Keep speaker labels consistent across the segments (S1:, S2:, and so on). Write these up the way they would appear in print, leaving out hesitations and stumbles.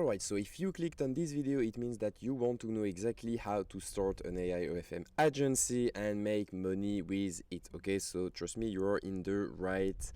S1: Alright, so if you clicked on this video, it means that you want to know exactly how to start an AI OFM agency and make money with it. Okay, so trust me, you're in the right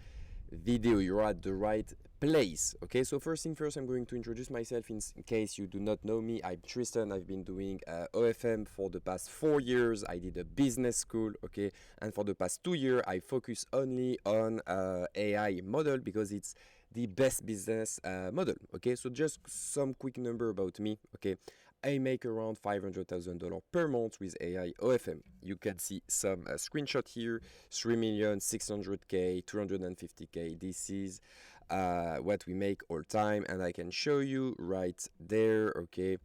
S1: video, you're at the right place. Okay, so first thing first, I'm going to introduce myself in case you do not know me. I'm Tristan. I've been doing OFM for the past 4 years. I did a business school, okay, and for the past 2 years I focus only on AI model because it's the best business model. Okay, so just some quick number about me. Okay, I make around $500,000 per month with AI OFM. You can see some screenshot here: 3,600,000, 250K. This is what we make all time, and I can show you right there. Okay,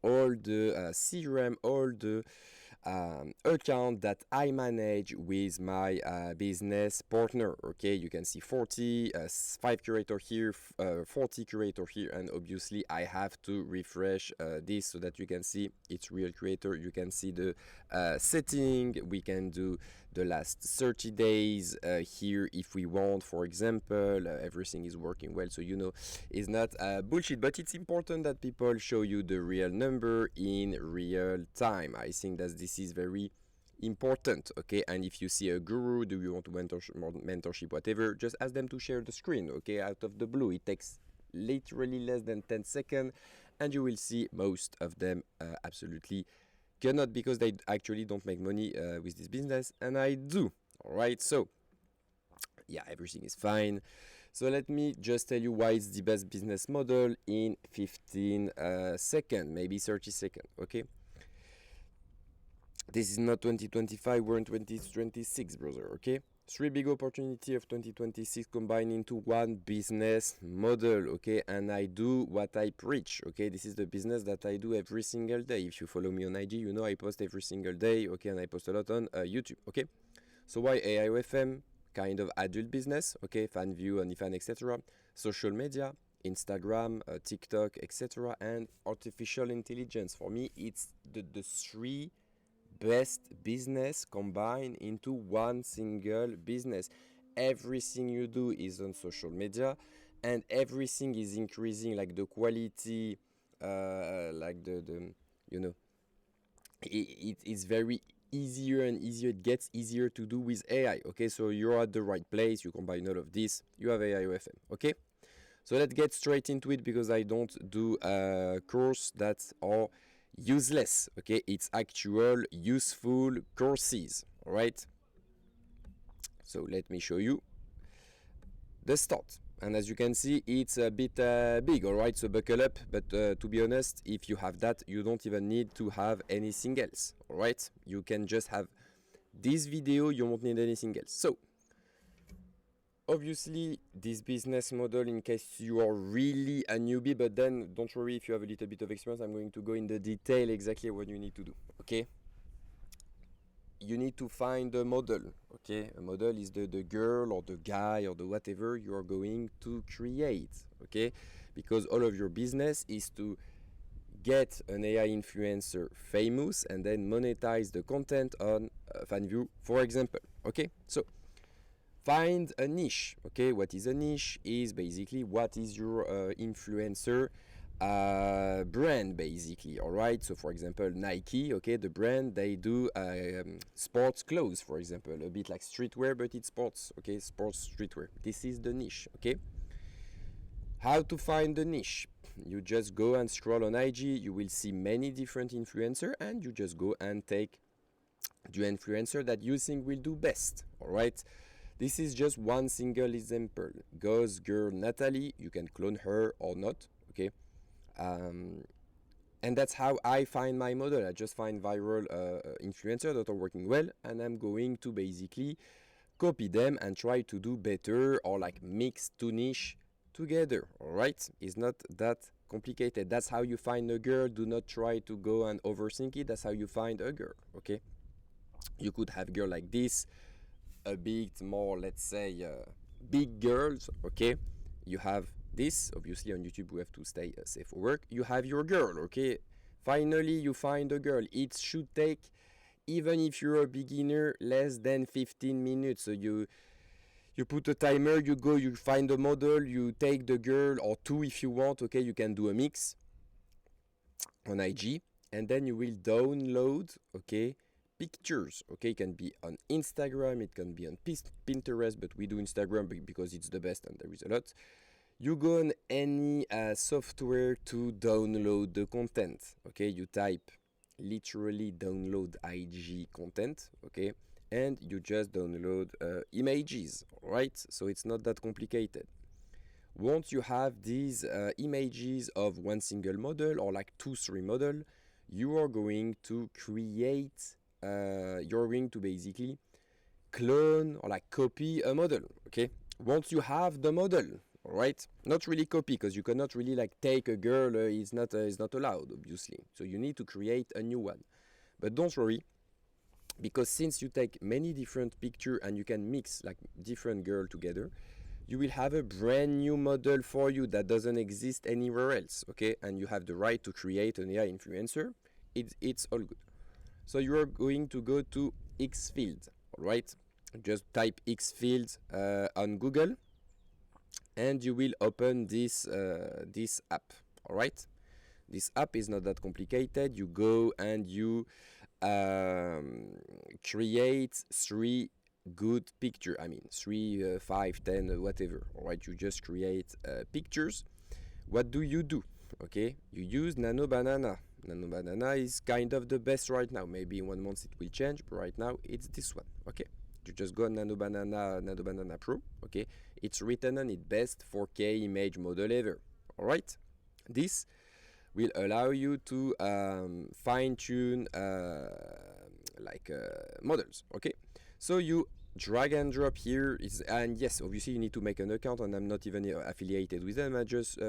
S1: all the CRM, all the account that I manage with my business partner. Okay, you can see 5 curator here, 40 curator here, and obviously I have to refresh this so that you can see it's real creator. You can see the setting. We can do the last 30 days here if we want, for example. Everything is working well, so you know it's not bullshit, but it's important that people show you the real number in real time. I think that this is very important. Okay, and if you see a guru, do you want to mentorship, whatever, just ask them to share the screen. Okay, out of the blue, it takes literally less than 10 seconds, and you will see most of them absolutely cannot, because they actually don't make money with this business, and I do. All right, so yeah, everything is fine. So let me just tell you why it's the best business model in 15 seconds, maybe 30 seconds. Okay, this is not 2025, we're in 2026, brother. Okay, 3 big opportunity of 2026 combined into one business model. Okay, and I do what I preach. Okay, this is the business that I do every single day. If you follow me on IG, you know I post every single day. Okay, and I post a lot on YouTube. Okay, so why AIOFM? Kind of adult business. Okay, fan view, OnlyFans, etc. Social media, Instagram, TikTok, etc. And artificial intelligence. For me, it's the 3 best business combined into one single business. Everything you do is on social media, and everything is increasing, like the quality, like the you know, it's very easier and easier. It gets easier to do with AI. Okay, so you're at the right place. You combine all of this, you have AI OFM. Okay, so let's get straight into it, because I don't do course that are useless. Okay, it's actual useful courses. All right, so let me show you the start. And as you can see, it's a bit big. All right, so buckle up. But to be honest, if you have that, you don't even need to have anything else. All right, you can just have this video. You won't need anything else. So obviously, this business model, in case you are really a newbie, but then don't worry if you have a little bit of experience, I'm going to go in the detail exactly what you need to do. Okay, you need to find a model. Okay, a model is the girl or the guy or the whatever you are going to create. Okay, because all of your business is to get an AI influencer famous and then monetize the content on FanView, for example. Okay, so find a niche. Okay, what is a niche? Is basically what is your influencer brand, basically. All right, so for example, Nike, okay, the brand, they do sports clothes, for example, a bit like streetwear, but it's sports. Okay, sports streetwear. This is the niche. Okay, how to find the niche? You just go and scroll on IG. You will see many different influencers, and you just go and take the influencer that you think will do best. All right, this is just one single example. Goes girl Natalie, you can clone her or not. Okay, and that's how I find my model. I just find viral influencers that are working well, and I'm going to basically copy them and try to do better, or like mix 2 niche together. All right, it's not that complicated. That's how you find a girl. Do not try to go and overthink it. That's how you find a girl. Okay, you could have girl like this, a bit more, let's say, big girls. Okay, you have this. Obviously on YouTube we have to stay safe for work. You have your girl. Okay, finally you find a girl. It should take, even if you're a beginner, less than 15 minutes. So you You put a timer, you go, you find a model, you take the girl, or two if you want, okay, you can do a mix on IG, and then you will download, okay, pictures, okay, it can be on Instagram, it can be on Pinterest, but we do Instagram because it's the best and there is a lot. You go on any software to download the content, okay, you type literally download IG content, okay, and you just download images, right? So it's not that complicated. Once you have these images of one single model or like 2-3 model, you are going to create, you're going to basically clone or like copy a model, okay? Once you have the model, all right, not really copy because you cannot really like take a girl, it's not allowed, obviously. So you need to create a new one. But don't worry, because since you take many different pictures and you can mix like different girls together, you will have a brand new model for you that doesn't exist anywhere else, okay? And you have the right to create an AI influencer. It's all good. So you are going to go to Xfield, all right? Just type Xfield on Google, and you will open this app, all right? This app is not that complicated. You go and you create 3 good picture. I mean 3, 5, 10, whatever, all right? You just create pictures. What do? Okay, you use Nano Banana. Nano Banana is kind of the best right now. Maybe in 1 month it will change, but right now it's this one, okay? You just go on Nano Banana Pro, okay? It's written on it best 4K image model ever, all right? This will allow you to fine-tune models, okay? So you drag and drop here, and yes, obviously you need to make an account, and I'm not even affiliated with them. I'm just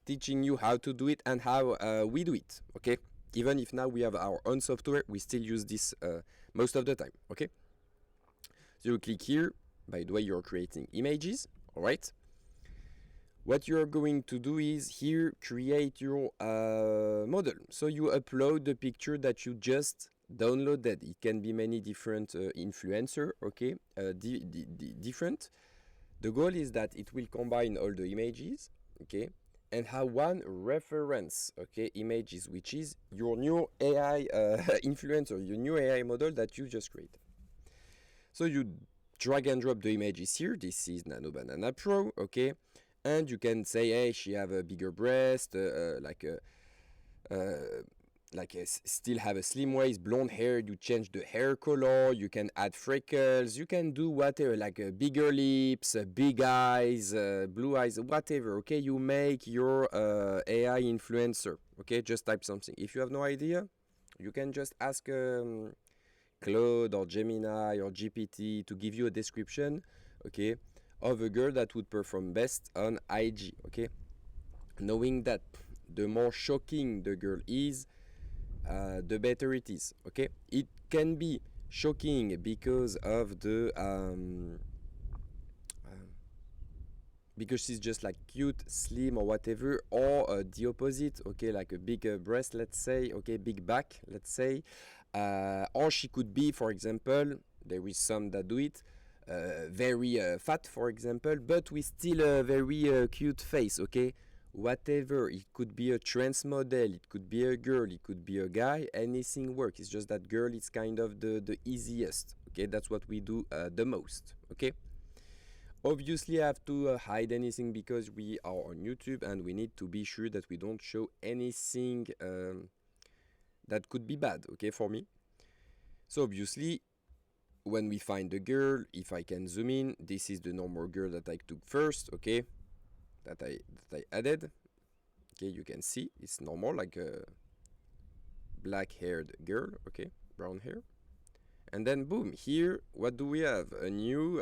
S1: teaching you how to do it and how we do it, okay? Even if now we have our own software, we still use this most of the time, okay? So you click here. By the way, you're creating images, all right? What you're going to do is here create your model. So you upload the picture that you just downloaded. It can be many different influencer, okay? Different. The goal is that it will combine all the images, okay, and have one reference, okay, images, which is your new AI influencer, your new AI model that you just created. So you drag and drop the images here. This is Nano Banana Pro, okay? And you can say, hey, she have a bigger breast, still have a slim waist, blonde hair. You change the hair color. You can add freckles. You can do whatever, like bigger lips, big eyes, blue eyes, whatever. Okay, you make your AI influencer. Okay, just type something. If you have no idea, you can just ask Claude or Gemini or GPT to give you a description. Okay. Of a girl that would perform best on IG, okay? Knowing that the more shocking the girl is, the better it is, okay? It can be shocking because of the because she's just like cute, slim or whatever, or the opposite, okay, like a big breast, let's say, okay, big back, let's say, or she could be, for example, there is some that do it, very fat, for example, but with still a very cute face, okay? Whatever, it could be a trans model, it could be a girl, it could be a guy, anything works. It's just that girl is kind of the easiest, okay? That's what we do the most, okay? Obviously, I have to hide anything because we are on YouTube and we need to be sure that we don't show anything that could be bad, okay, for me. So obviously, when we find the girl, if I can zoom in, this is the normal girl that I took first, okay, that I added. Okay, you can see it's normal, like a black-haired girl, okay, brown hair. And then boom, here, what do we have? A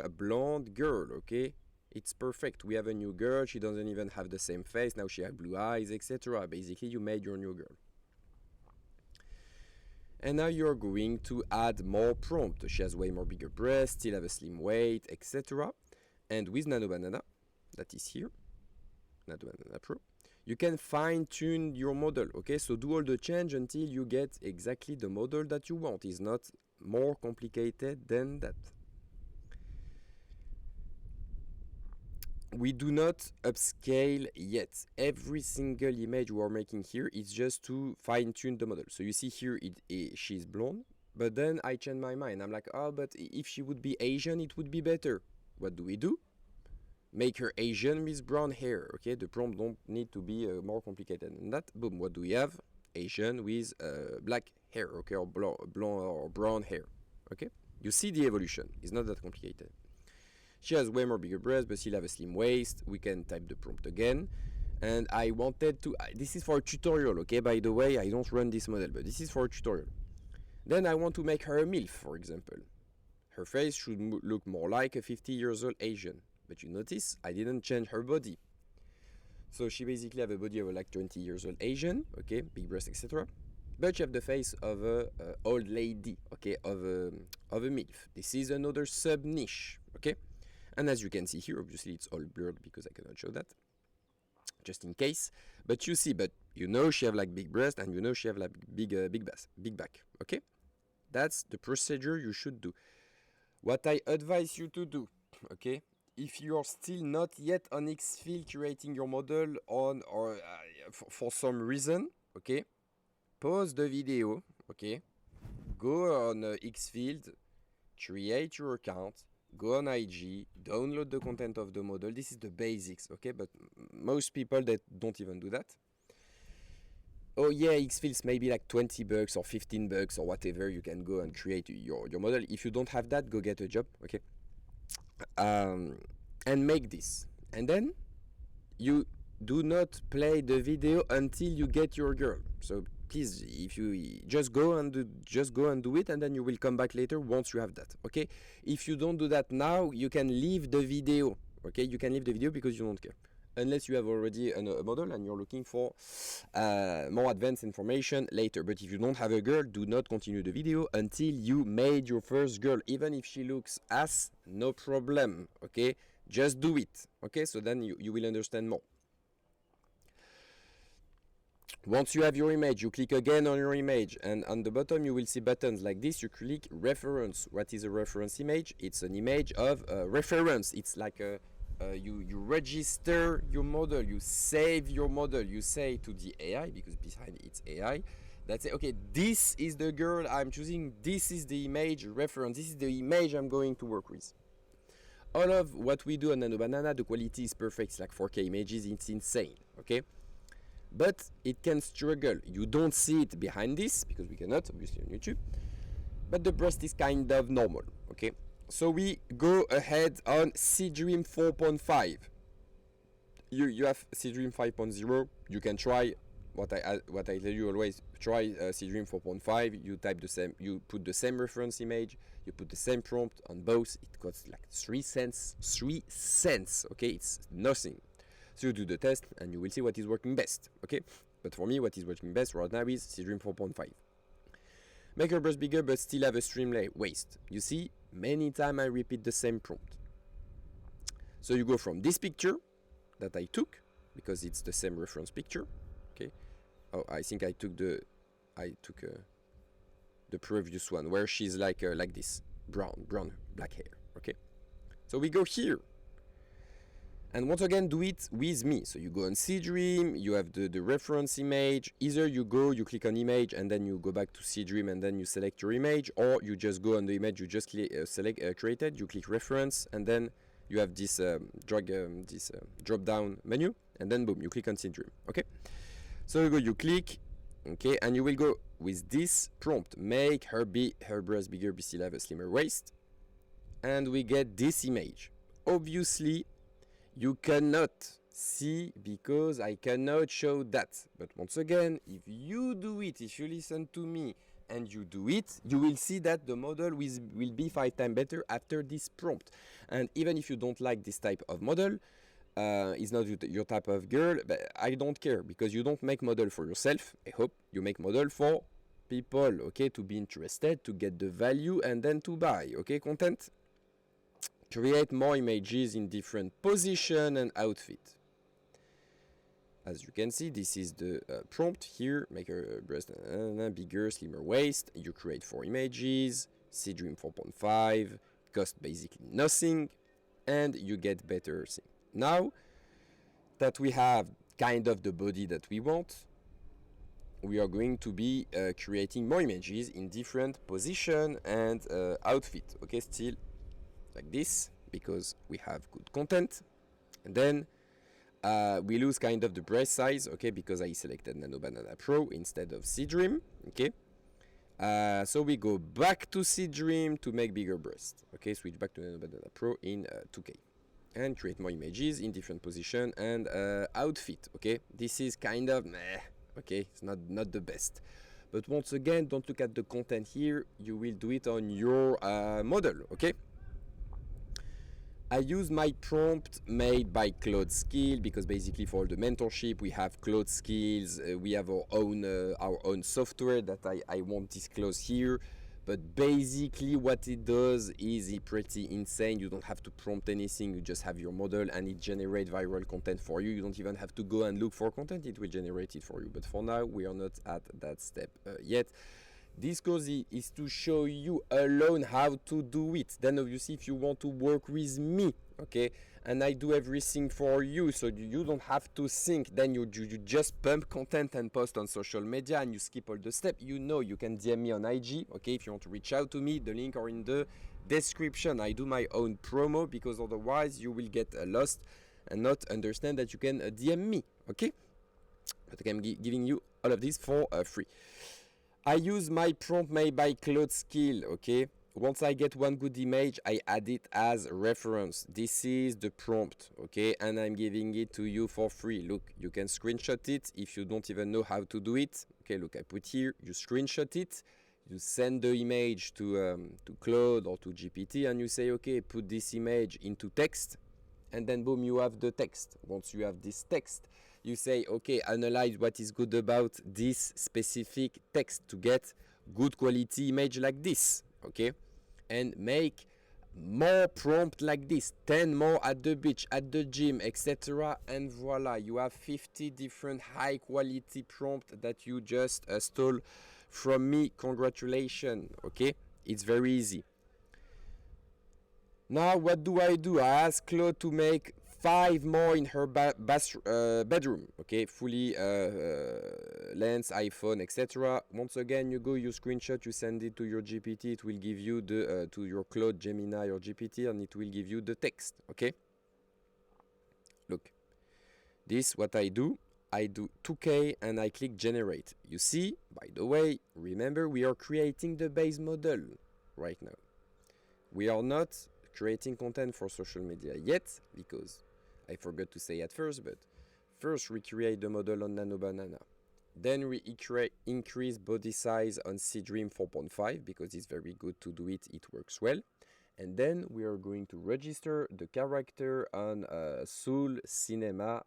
S1: blonde girl, okay? It's perfect. We have a new girl. She doesn't even have the same face. Now she has blue eyes, etc. Basically, you made your new girl. And now you're going to add more prompt. She has way more bigger breasts, still have a slim weight, etc. And with Nano Banana, that is here, Nano Banana Pro, you can fine-tune your model, okay? So do all the change until you get exactly the model that you want. It's not more complicated than that. we do not upscale yet. Every single image we are making here is just to fine-tune the model. So you see here she's blonde, but then I change my mind. I'm like, oh, but if she would be Asian, it would be better. What do? Make her Asian with brown hair. Okay, the prompt don't need to be more complicated than that. Boom, what do we have? Asian with black hair, okay, or blonde or brown hair. Okay, you see the evolution. It's not that complicated. She has way more bigger breasts, but still have a slim waist. We can type the prompt again. And I wanted to, this is for a tutorial, okay? By the way, I don't run this model, but this is for a tutorial. Then I want to make her a MILF, for example. Her face should look more like a 50 years old Asian. But you notice, I didn't change her body. So she basically have a body of a like 20 years old Asian, okay? Big breast, etc. But you have the face of a old lady, okay? Of a MILF. This is another sub-niche, okay? And as you can see here, obviously it's all blurred because I cannot show that, just in case. But you see, but you know she have like big breast, and you know she have like big back, okay? That's the procedure you should do. What I advise you to do, okay? If you are still not yet on Xfield creating your model on or for some reason, okay? Pause the video, okay? Go on Xfield, create your account, go on IG, download the content of the model. This is the basics, okay? But most people that don't even do that. Oh yeah, Xfield's maybe like $20 or $15 or whatever. You can go and create your model. If you don't have that, go get a job, okay? And make this. And then you do not play the video until you get your girl. So please, if you just go and do it, and then you will come back later once you have that, okay? If you don't do that now, you can leave the video, okay? You can leave the video because you don't care, unless you have already a model and you're looking for more advanced information later. But if you don't have a girl, do not continue the video until you made your first girl. Even if she looks ass, no problem, okay? Just do it, okay? So then you will understand more. Once you have your image, you click again on your image, and on the bottom you will see buttons like this. You click reference. What is a reference image? It's an image of reference. It's like you register your model, you save your model, you say to the AI, because behind it's AI, that say, okay, this is the girl I'm choosing, this is the image reference, this is the image I'm going to work with. All of what we do on Nano Banana, the quality is perfect. It's like 4K images, it's insane, okay? But it can struggle. You don't see it behind this, because we cannot, obviously, on YouTube. But the breast is kind of normal, okay? So we go ahead on Seedream 4.5. You have Seedream 5.0. You can try what I tell you always. Try Seedream 4.5. You type the same. You put the same reference image. You put the same prompt on both. It costs like 3 cents. 3 cents. Okay, it's nothing. So you do the test and you will see what is working best. Okay, but for me, what is working best right now is Seedream 4.5. Make your breast bigger but still have a streamline waist. You see, many times I repeat the same prompt. So you go from this picture that I took, because it's the same reference picture. Okay. Oh, I think I took the previous one where she's like this, brown, black hair. Okay. So we go here. And once again, do it with me. So you go on Seedream, you have the reference image. Either you click on image, and then you go back to Seedream, and then you select your image, or you just go on the image you just select created, you click reference, and then you have this drop down menu, and then boom, you click on Seedream. Okay. So you click, okay, and you will go with this prompt: make her breast bigger, but still have a slimmer waist, and we get this image. Obviously, you cannot see because I cannot show that. But once again, if you do it, if you listen to me and you do it, you will see that the model will be 5 times better after this prompt. And even if you don't like this type of model, it's not your type of girl, but I don't care, because you don't make model for yourself. I hope you make model for people, okay, to be interested, to get the value, and then to buy, okay, content. Create more images in different position and outfit. As you can see, this is the prompt here. Make her breast bigger, slimmer waist. You create 4 images. Seedream 4.5. Cost basically nothing, and you get better thing. Now that we have kind of the body that we want, we are going to be creating more images in different position and outfit. Okay, still like this, because we have good content. And then we lose kind of the breast size, okay, because I selected Nano Banana Pro instead of Seedream, okay. So we go back to Seedream to make bigger breast, okay. Switch back to Nano Banana Pro in 2K and create more images in different position and outfit, okay. This is kind of meh, okay, it's not the best. But once again, don't look at the content here, you will do it on your model, okay. I use my prompt made by Claude Skill, because basically for the mentorship we have Claude Skills, we have our own software that I won't disclose here, but basically what it does is pretty insane. You don't have to prompt anything, you just have your model and it generates viral content for you. You don't even have to go and look for content, it will generate it for you. But for now we are not at that step yet. This course is to show you alone how to do it. Then obviously if you want to work with me, okay, and I do everything for you, so you don't have to think, then you just pump content and post on social media and you skip all the steps. You know, you can DM me on IG, okay, if you want to reach out to me, the link are in the description. I do my own promo, because otherwise you will get lost and not understand that you can DM me, okay. But I'm giving you all of this for free. I use my prompt made by Claude Skill, okay. Once I get one good image, I add it as reference. This is the prompt, okay, and I'm giving it to you for free. Look, you can screenshot it if you don't even know how to do it. Okay, look, I put here, you screenshot it, you send the image to Claude or to GPT, and you say, okay, put this image into text, and then boom, you have the text. Once you have this text, you say, okay, analyze what is good about this specific text to get good quality image like this, okay, and make more prompt like this, 10 more at the beach, at the gym, etc. And voila, you have 50 different high quality prompt that you just stole from me. Congratulations, okay, it's very easy. Now what do? I ask Claude to make 5 more in her bedroom, okay, fully lens, iPhone, etc. Once again, you go, you screenshot, you send it to your GPT, it will give you the to your Claude, Gemini or GPT, and it will give you the text, okay. Look, this what I do 2K and I click generate. You see, by the way, remember we are creating the base model right now. We are not creating content for social media yet, because I forgot to say at first, but first we create the model on Nano Banana. Then we increase body size on Seedream 4.5, because it's very good to do it, it works well. And then we are going to register the character on Soul Cinema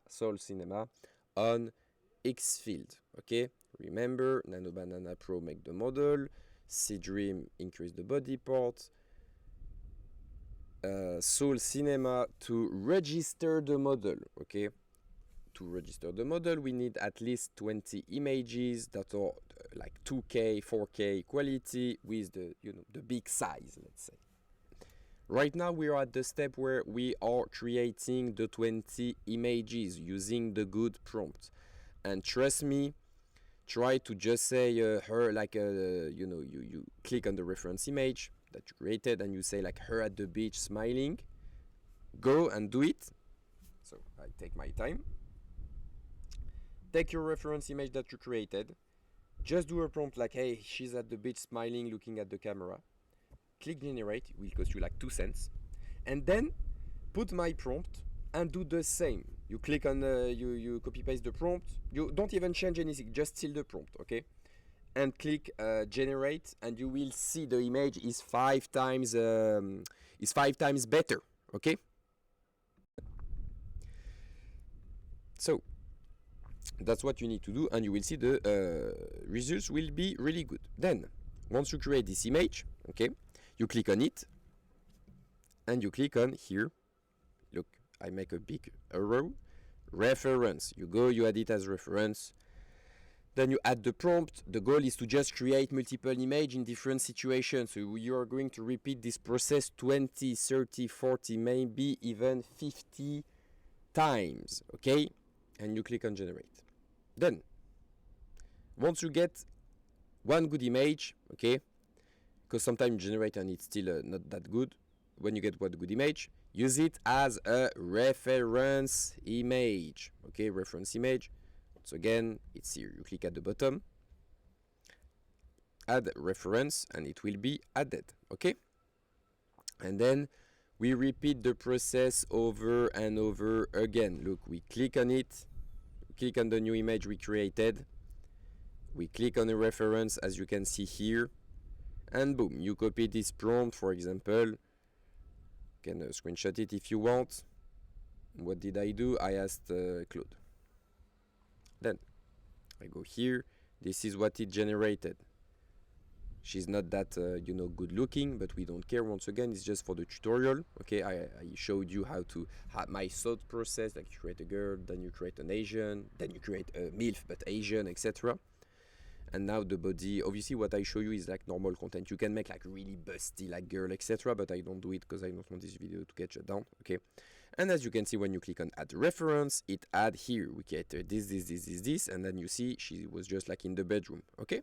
S1: on Xfield, okay? Remember, Nano Banana Pro make the model, Seedream increase the body part, Soul Cinema to register the model, okay. To register the model we need at least 20 images that are like 2K 4K quality with the, you know, the big size, let's say. Right now we are at the step where we are creating the 20 images using the good prompt, and trust me, try to just say her like you know, you click on the reference image that you created and you say like her at the beach smiling. Go and do it. So I take my time. Take your reference image that you created, just do a prompt like, hey, she's at the beach smiling looking at the camera. Click generate, it will cost you like 2 cents, and then put my prompt and do the same. You click on you copy paste the prompt, you don't even change anything, just steal the prompt, okay, and click generate, and you will see the image is 5 times better, okay. So that's what you need to do, and you will see the results will be really good. Then once you create this image, okay, you click on it and you click on here. Look, I make a big arrow, reference. You go, you add it as reference. Then you add the prompt. The goal is to just create multiple images in different situations. So you are going to repeat this process 20, 30, 40, maybe even 50 times, okay? And you click on generate. Then, once you get one good image, okay, because sometimes you generate and it's still not that good, when you get one good image, use it as a reference image, okay, reference image. So again, it's here, you click at the bottom, add reference, and it will be added, okay? And then we repeat the process over and over again. Look, we click on it, click on the new image we created, we click on a reference as you can see here, and boom, you copy this prompt, for example. You can screenshot it if you want. What did I do? I asked Claude. Then I go here, this is what it generated. She's not that, good looking, but we don't care. Once again, it's just for the tutorial. Okay, I showed you how to have my thought process, like you create a girl, then you create an Asian, then you create a MILF, but Asian, etc. And now the body, obviously what I show you is like normal content. You can make like really busty, like girl, etc. But I don't do it because I don't want this video to get shut down, okay? And as you can see, when you click on add reference, it add here. We get this, and then you see she was just like in the bedroom, okay?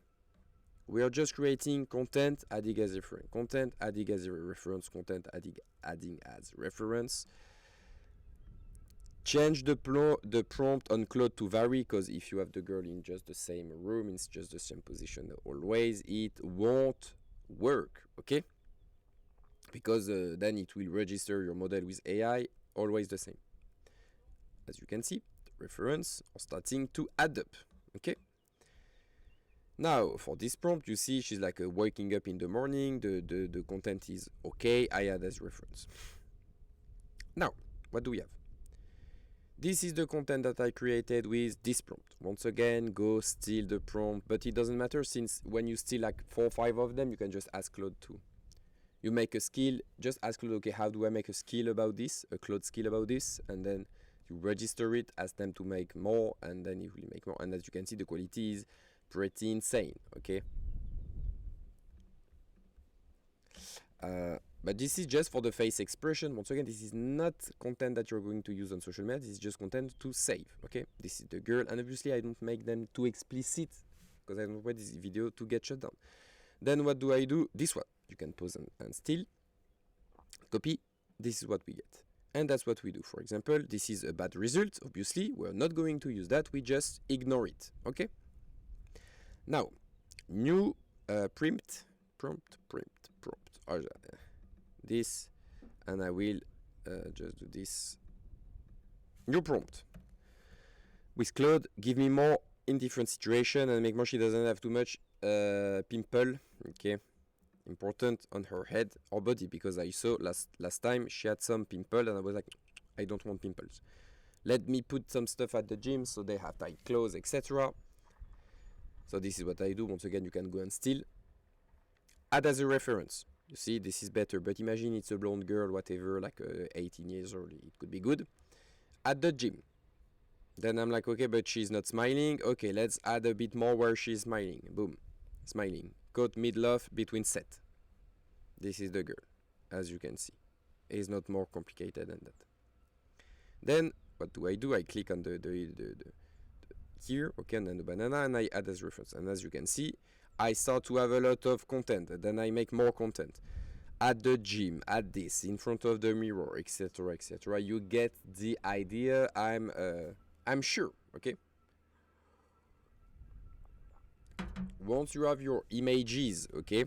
S1: We are just creating content, adding as reference, content, adding as a reference, content, adding as reference. Change the prompt on Claude to vary, because if you have the girl in just the same room, it's just the same position always, it won't work, okay? Because then it will register your model with AI always the same. As you can see, the reference are starting to add up, okay? Now, for this prompt, you see she's like waking up in the morning, the content is okay, I add as reference. Now, what do we have? This is the content that I created with this prompt. Once again, go steal the prompt, but it doesn't matter, since when you steal like 4 or 5 of them, you can just ask Claude to. You make a skill, just ask Claude, okay, how do I make a skill about this, a Claude skill about this, and then you register it, ask them to make more, and then it will make more. And as you can see, the quality is pretty insane, okay? But this is just for the face expression. Once again, this is not content that you're going to use on social media. This is just content to save, okay? This is the girl, and obviously I don't make them too explicit because I don't want this video to get shut down. Then what do I do? This one. You can pause and still copy. This is what we get. And that's what we do. For example, this is a bad result. Obviously, we're not going to use that. We just ignore it, okay? Now, new prompt. This, and I will just do this. New prompt. With Claude, give me more in different situation and make more she doesn't have too much pimple, okay? Important on her head or body, because I saw last time she had some pimple and I was like, I don't want pimples. Let me put some stuff at the gym so they have tight clothes, etc. So this is what I do. Once again, you can go and steal. Add as a reference. You see, this is better, but imagine it's a blonde girl, whatever, like 18 years old, it could be good. At the gym. Then I'm like, okay, but she's not smiling. Okay, let's add a bit more where she's smiling. Boom, smiling. Caught mid-love between set. This is the girl, as you can see. It's not more complicated than that. Then, what do? I click on the here, okay, and then the banana, and I add as reference. And as you can see, I start to have a lot of content. Then I make more content. At the gym, at this, in front of the mirror, etc., etc. You get the idea. I'm sure, okay? Once you have your images, okay,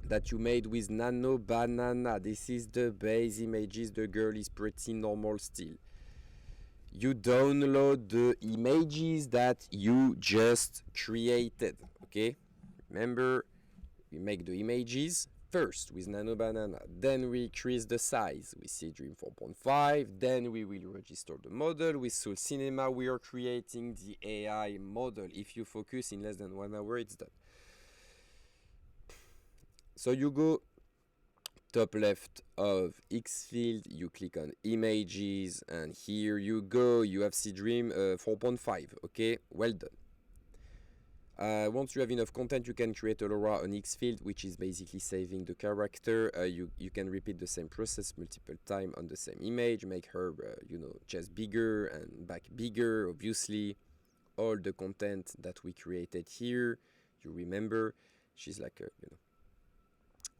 S1: that you made with Nano Banana, this is the base images, the girl is pretty normal still. You download the images that you just created, okay? Remember, we make the images first with Nano Banana, then we increase the size with Dream 4.5, then we will register the model. With Soul Cinema, we are creating the AI model. If you focus in less than 1 hour, it's done. So you go top left of X field, you click on images, and here you go, you have Dream 4.5, okay, well done. Once you have enough content, you can create a LoRa on Xfield, which is basically saving the character. You can repeat the same process multiple times on the same image, make her, chest bigger and back bigger, obviously. All the content that we created here, you remember, she's like,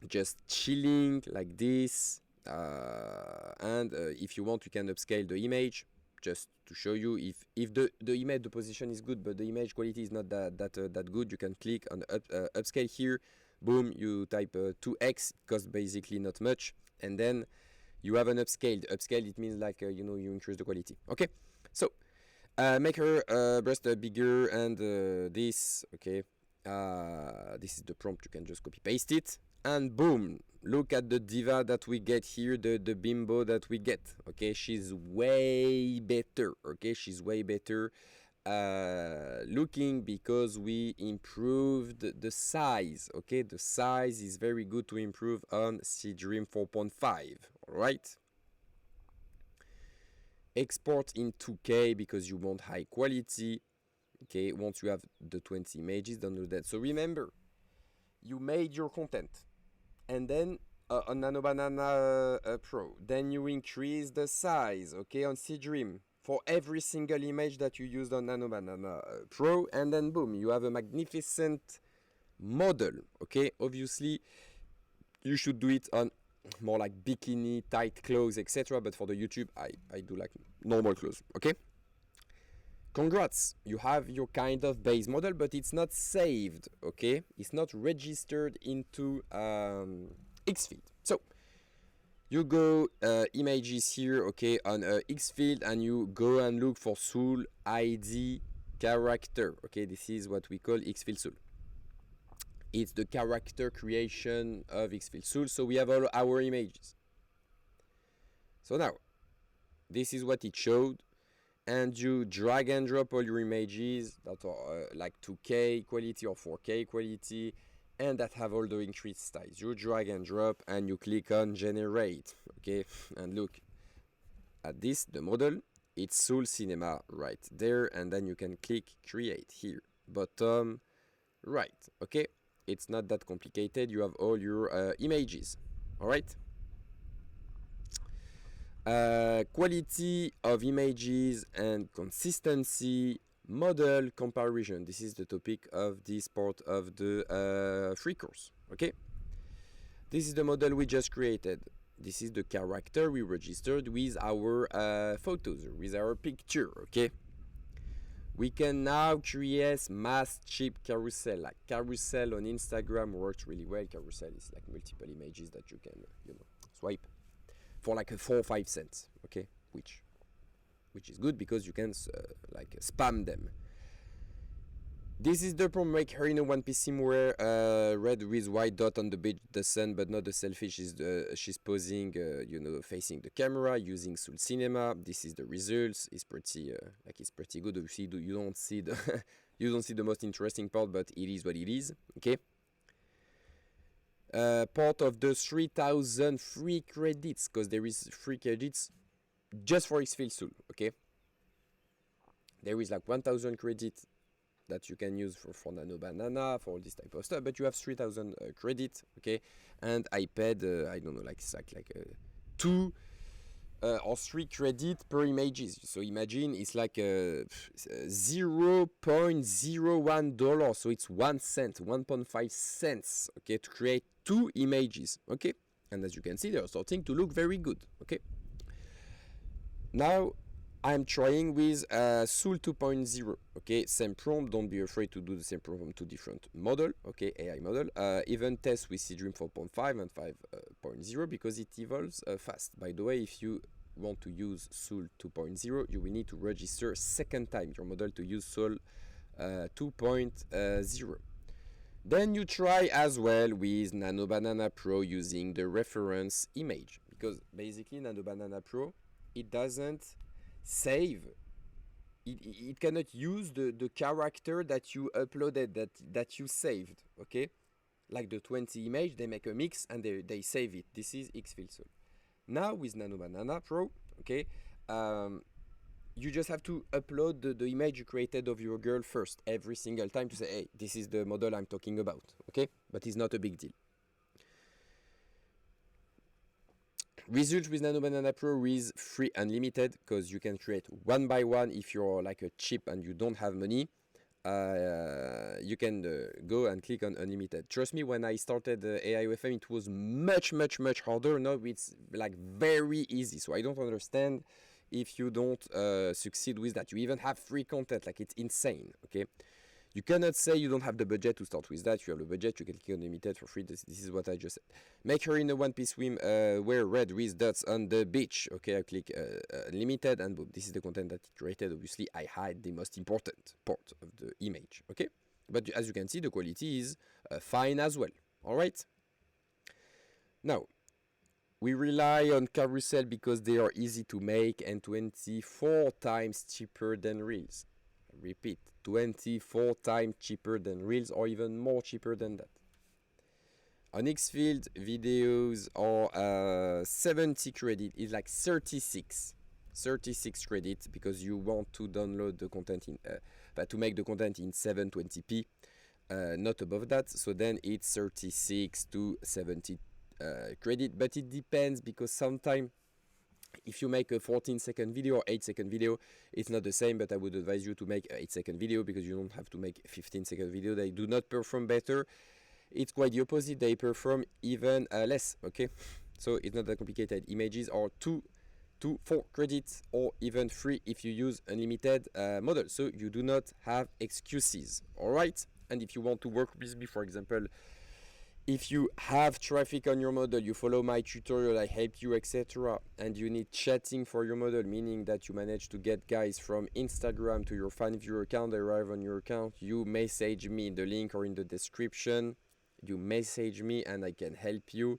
S1: just chilling like this. And if you want, you can upscale the image, just to show you if the image, the position is good but the image quality is not that good. You can click on upscale here, boom, you type 2x, it costs basically not much, and then you have an upscaled. It means like you increase the quality. Okay, so make her breast bigger, and this, okay, this is the prompt. You can just copy paste it, and boom, look at the diva that we get here, the bimbo that we get. Okay, she's way better. Okay, she's way better looking, because we improved the size. Okay, the size is very good to improve on Dream 4.5. all right, export in 2K because you want high quality. Okay, once you have the 20 images, download that. So remember, you made your content, and then on Nano Banana Pro, then you increase the size, okay, on Dream for every single image that you used on Nano Banana Pro, and then boom, you have a magnificent model. Okay, obviously you should do it on more like bikini, tight clothes, etc. But for the YouTube, I do like normal clothes. Okay, congrats, you have your kind of base model, but it's not saved. Okay, it's not registered into Xfield. So you go images here, okay, on Xfield, and you go and look for Soul ID character. Okay, this is what we call Xfield Soul. It's the character creation of Xfield Soul. So we have all our images. So now this is what it showed, and you drag and drop all your images that are like 2K quality or 4K quality, and that have all the increased size. You drag and drop, and you click on generate. Okay, and look at this, the model, it's Soul Cinema right there, and then you can click create here, bottom right. Okay, it's not that complicated. You have all your images. All right, quality of images and consistency, model comparison. This is the topic of this part of the free course. Okay, this is the model we just created. This is the character we registered with our photos, with our picture. Okay, we can now create mass chip carousel. Like carousel on Instagram works really well. Carousel is like multiple images that you can swipe for like 4 or 5 cents. Okay, which is good because you can like spam them. This is the prompt: make her in a one-piece swimwear, red with white dot on the beach, the sun, but not the selfie. She's posing, facing the camera using Soul Cinema. This is the results. It's pretty good. Obviously, you don't see the you don't see the most interesting part, but it is what it is. Okay. Part of the 3,000 free credits, because there is free credits just for Xfield Soul. Okay. There is like 1,000 credits that you can use for Nano Banana, for all this type of stuff, but you have 3,000 credits, okay? And I paid, I don't know, like 2 or 3 credits per images. So imagine it's like $0.01, so it's 1 cent, 1.5 cents, okay, to create 2 images, okay? And as you can see, they're starting to look very good, okay? Now I'm trying with Soul 2.0. Okay, same prompt. Don't be afraid to do the same prompt on 2 different model. Okay, AI model. Even test with Dream 4.5 and 5.0 because it evolves fast. By the way, if you want to use Soul 2.0, you will need to register second time your model to use Soul 2.0. Then you try as well with Nano Banana Pro using the reference image, because basically Nano Banana Pro, it doesn't save, it cannot use the character that you uploaded, that you saved. Okay, like the 20 image, they make a mix and they save it. This is Xfield Soul. Now with Nano Banana Pro, okay, you just have to upload the image you created of your girl first every single time to say, hey, this is the model I'm talking about, okay? But it's not a big deal. Results with Nano Banana Pro is free unlimited, because you can create one by one. If you're like a cheap and you don't have money, you can go and click on unlimited. Trust me, when I started AI OFM, it was much harder. Now it's like very easy. So I don't understand if you don't succeed with that. You even have free content, like it's insane, okay? You cannot say you don't have the budget to start with that. You have the budget, you can click on unlimited for free. This is what I just said. Make her in a one-piece swim, wear red with dots on the beach. Okay, I click unlimited, and boom, this is the content that it created. Obviously, I hide the most important part of the image, okay? But as you can see, the quality is fine as well, all right? Now, we rely on carousel because they are easy to make and 24 times cheaper than Reels. Repeat, 24 times cheaper than Reels, or even more cheaper than that. On Xfield, videos are 70 credit, is like 36 credits, because you want to download the content in, to make the content in 720p, not above that. So then it's 36 to 70 credit, but it depends, because sometimes if you make a 14-second video or 8-second video, it's not the same. But I would advise you to make an 8-second video, because you don't have to make a 15-second video. They do not perform better. It's quite the opposite. They perform even less, okay? So it's not that complicated. Images are 2 to 4 credits, or even free if you use unlimited model. So you do not have excuses, all right? And if you want to work with me, for example, if you have traffic on your model, you follow my tutorial, I help you, etc., and you need chatting for your model, meaning that you manage to get guys from Instagram to your fan viewer account, they arrive on your account, you message me in the link or in the description. You message me and I can help you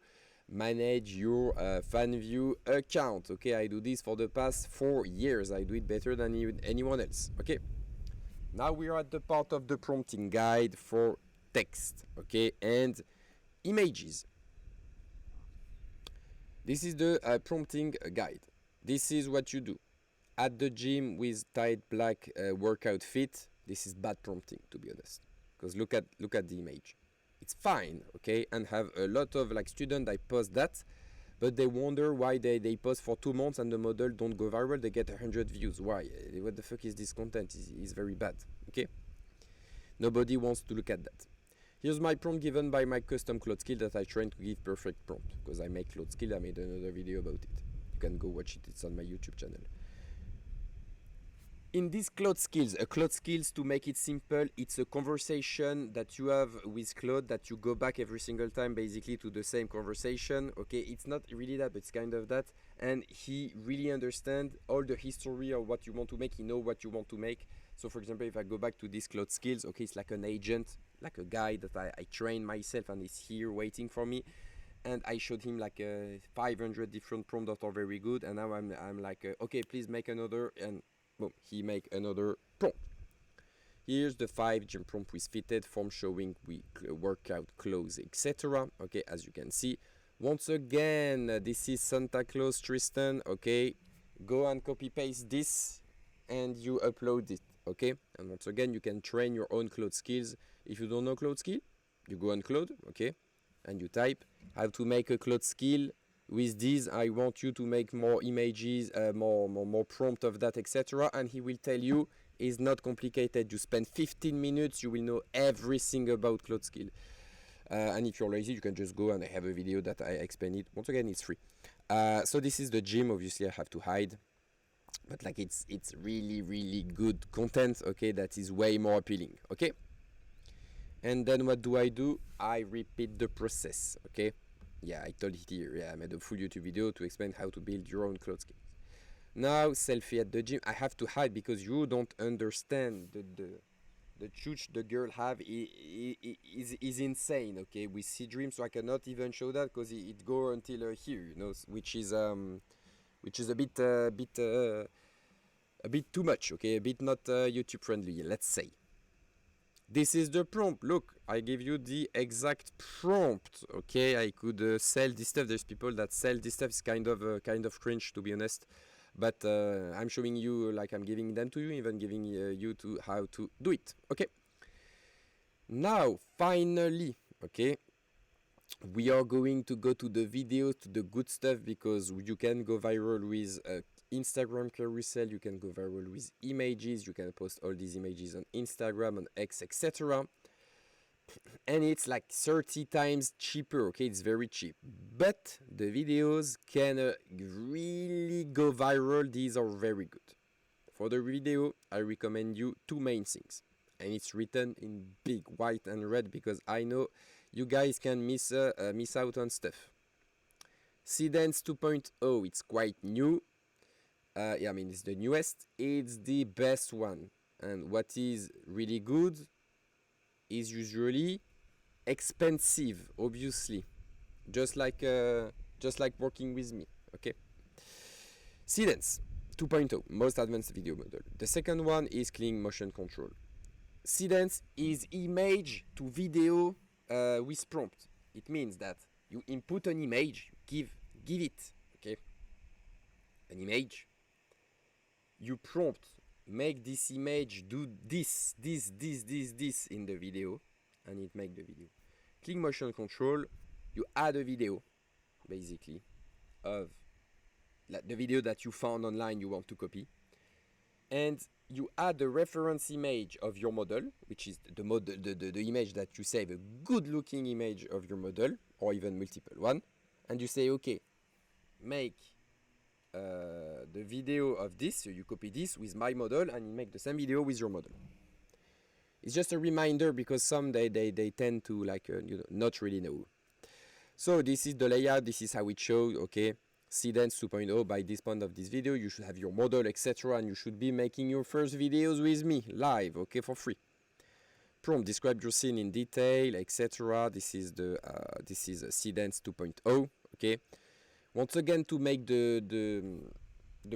S1: manage your fan view account, okay? I do this for the past 4 years. I do it better than anyone else, okay? Now we are at the part of the prompting guide for text, okay, and images. This is the prompting guide. This is what you do at the gym with tight black workout fit. This is bad prompting, to be honest, because look at the image. It's fine, okay, and have a lot of like students that post that, but they wonder why they post for 2 months and the model don't go viral. They get 100 views. Why? What the fuck is this content? Is very bad, okay? Nobody wants to look at that. Here's my prompt given by my custom cloud skill that I trained to give perfect prompt, because I make cloud skill. I made another video about it. You can go watch it. It's on my YouTube channel. In these cloud skills, to make it simple, it's a conversation that you have with Claude that you go back every single time basically to the same conversation, okay? It's not really that, but it's kind of that, and he really understands all the history of what you want to make. He knows what you want to make. So for example, if I go back to these cloud skills, okay, it's like an agent, like a guy that I train myself and is here waiting for me. And I showed him like 500 different prompts that are very good, and now I'm like, okay, please make another, and boom, he make another prompt. Here's the 5 gym prompt with fitted form showing workout clothes, etc. Okay, as you can see. Once again, this is Santa Claus Tristan, okay? Go and copy paste this and you upload it, okay? And once again, you can train your own cloud skills. If you don't know cloud skill, you go on Claude, okay? And you type how to make a cloud skill. With this, I want you to make more images, more prompt of that, etc. And he will tell you it's not complicated. You spend 15 minutes, you will know everything about cloud skill. And if you're lazy, you can just go and I have a video that I explain it. Once again, it's free. So this is the gym. Obviously, I have to hide, but like it's really good content. Okay, that is way more appealing. Okay. And then what do? I repeat the process. Okay. Yeah, I told it here. Yeah, I made a full YouTube video to explain how to build your own cloud skills. Now, selfie at the gym. I have to hide because you don't understand the chooch the girl have is insane. Okay, we see dreams, so I cannot even show that because it go until here, you know, which is a bit too much. Okay, a bit not YouTube friendly. Let's say. This is the prompt. Look, I give you the exact prompt. Okay, I could sell this stuff. There's people that sell this stuff. It's kind of cringe, to be honest. but I'm showing you, like I'm giving them to you, even giving you to how to do it. Okay, now finally, okay, we are going to go to the videos, to the good stuff, because you can go viral with Instagram carousel, you can go viral with images, you can post all these images on Instagram, on X, etc. And it's like 30 times cheaper, okay, it's very cheap, but the videos can really go viral. These are very good. For the video, I recommend you two main things, and it's written in big white and red because I know you guys can miss out on stuff. Seedance 2.0, it's quite new. Yeah, I mean, it's the newest, it's the best one, and what is really good is usually expensive, obviously, just like working with me. Okay, Seedance 2.0, most advanced video model. The second one is clean motion control. Seedance is image to video with prompt. It means that you input an image, give it, okay, an image, you prompt, make this image do this in the video, and it make the video. Clean motion control, you add a video basically of the video that you found online you want to copy, and you add a reference image of your model, which is the model, the image that you save, a good looking image of your model, or even multiple one, and you say, okay, make the video of this, so you copy this with my model and you make the same video with your model. It's just a reminder because some they tend to like not really know. So this is the layout, this is how it shows, okay. Seedance 2.0, by this point of this video you should have your model, etc., and you should be making your first videos with me live, okay, for free. Prompt, describe your scene in detail, etc. This is the Seedance 2.0, okay. Once again, to make the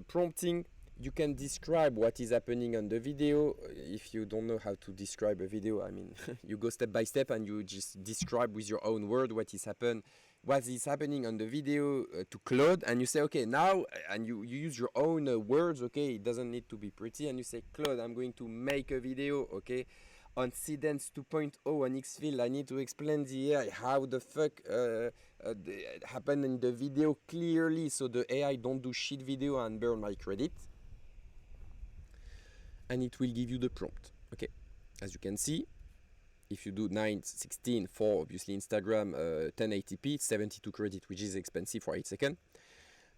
S1: prompting, you can describe what is happening on the video. If you don't know how to describe a video, I mean, you go step by step and you just describe with your own word what is happening on the video to Claude, and you say, okay, now, and you use your own words, okay, it doesn't need to be pretty, and you say, Claude, I'm going to make a video, okay, on Seedance 2.0 on Xfield. I need to explain the AI, how the fuck happened in the video clearly, so the AI don't do shit video and burn my credit. And it will give you the prompt, okay. As you can see, if you do 9:16 for obviously Instagram 1080p, it's 72 credit, which is expensive for 8 seconds.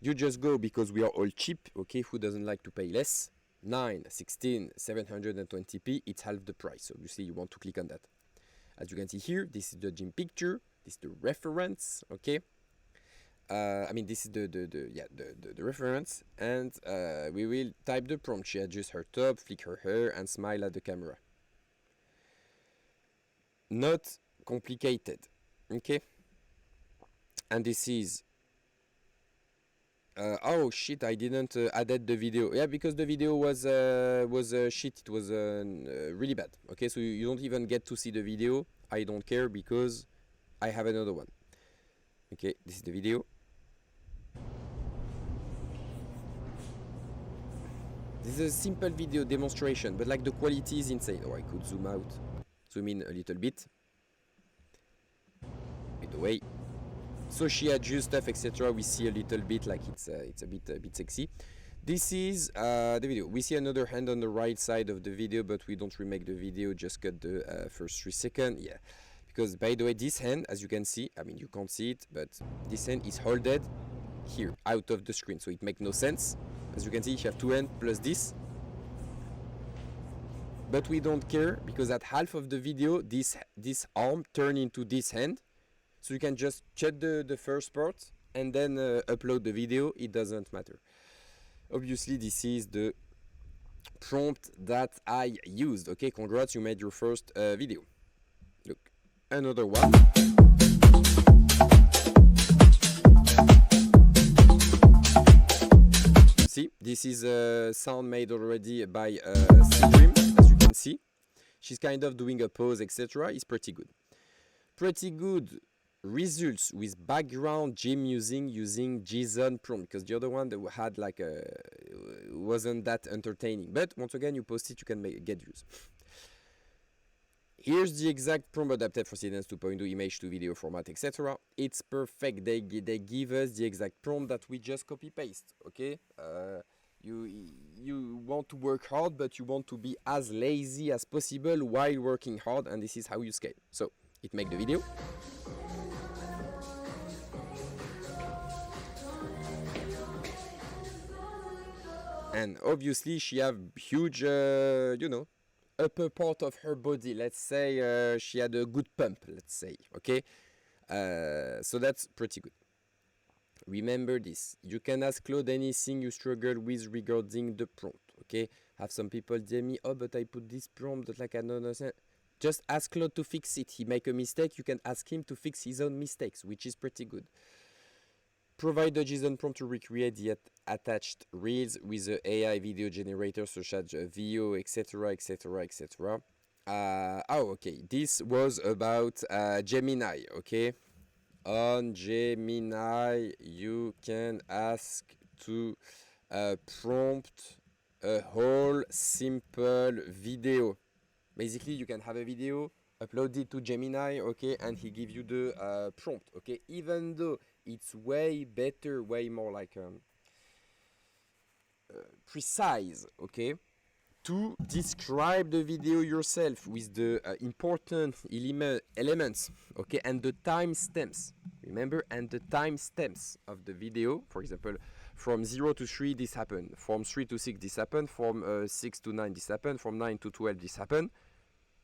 S1: You just go, because we are all cheap, okay, who doesn't like to pay less? 9:16 720p, it's half the price, so obviously you want to click on that. As you can see here, this is the gym picture, this is the reference, okay. I mean, this is the reference, and we will type the prompt. She adjusts her top, flick her hair, and smile at the camera. Not complicated, okay. And this is oh shit, I didn't added the video. Yeah, because the video was shit. It was really bad. Okay, so you don't even get to see the video. I don't care because I have another one. Okay, this is the video. This is a simple video demonstration, but like the quality is insane. Oh, I could zoom out, zoom in a little bit. Wait away. So she adjusts stuff, etc. We see a little bit like it's a bit sexy. This is the video. We see another hand on the right side of the video, but we don't remake the video. Just cut the first 3 seconds. Yeah, because by the way, this hand, as you can see, I mean you can't see it, but this hand is holded here out of the screen, so it makes no sense. As you can see, you have 2 hands plus this. But we don't care, because at half of the video, this arm turn into this hand. So you can just check the first part and then upload the video. It doesn't matter. Obviously, this is the prompt that I used. Okay, congrats, you made your first video. Look, another one. See, this is a sound made already by Stream, as you can see. She's kind of doing a pose, etc. It's pretty good. Pretty good results with background gym using JSON prompt, because the other one that had like wasn't that entertaining. But once again, you post it, you can get views. Here's the exact prompt adapted for Citizens 2.2 image to video format, etc. It's perfect. They give us the exact prompt that we just copy paste. Okay. You want to work hard, but you want to be as lazy as possible while working hard, and this is how you scale. So it makes the video. And obviously she have huge, you know, upper part of her body. Let's say she had a good pump, let's say, okay? So that's pretty good. Remember this, you can ask Claude anything you struggle with regarding the prompt, okay? Have some people tell me, oh, but I put this prompt that like I don't understand. Just ask Claude to fix it. He make a mistake, you can ask him to fix his own mistakes, which is pretty good. Provide the JSON prompt to recreate the attached reels with the AI video generator such as VO, etc, etc, etc. Okay, this was about Gemini, okay? On Gemini, you can ask to prompt a whole simple video. Basically, you can have a video, upload it to Gemini, okay, and he give you the prompt, okay? Even though it's way better, way more like precise, okay, to describe the video yourself with the important elements, okay, and the timestamps. Remember, and the timestamps of the video. For example, from 0 to 3 this happened, from 3 to 6 this happened, from 6 to 9 this happened, from 9 to 12 this happened.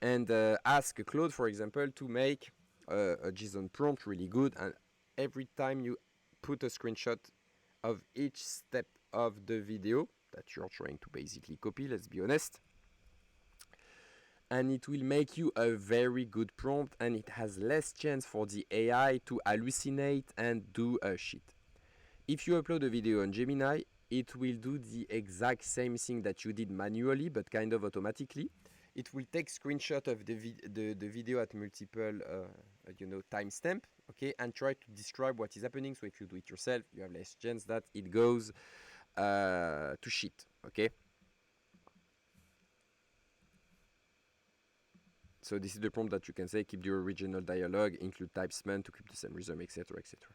S1: And ask Claude, for example, to make a JSON prompt really good, and every time you put a screenshot of each step of the video that you're trying to basically copy, let's be honest, and it will make you a very good prompt, and it has less chance for the AI to hallucinate and do a shit. If you upload a video on Gemini, it will do the exact same thing that you did manually, but kind of automatically. It will take screenshot of the video at multiple you know, timestamp, okay, and try to describe what is happening. So if you do it yourself, you have less chance that it goes to shit, okay? So this is the prompt that you can say, keep the original dialogue, include timestamp to keep the same rhythm, etc, etc.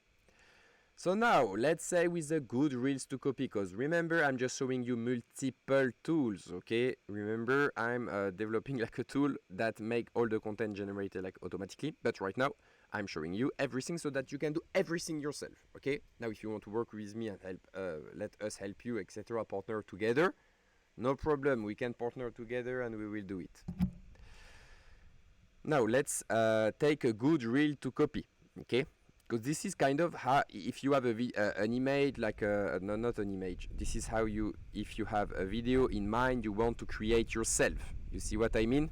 S1: So now, let's say with a good reels to copy, because remember, I'm just showing you multiple tools, okay? Remember, I'm developing like a tool that make all the content generated like automatically, but right now, I'm showing you everything so that you can do everything yourself, okay? Now, if you want to work with me and help, let us help you, etc., partner together, no problem, we can partner together and we will do it. Now, let's take a good reel to copy, okay? Because this is kind of how, if you have an image, like no, not an image, this is how you, if you have a video in mind you want to create yourself. You see what I mean?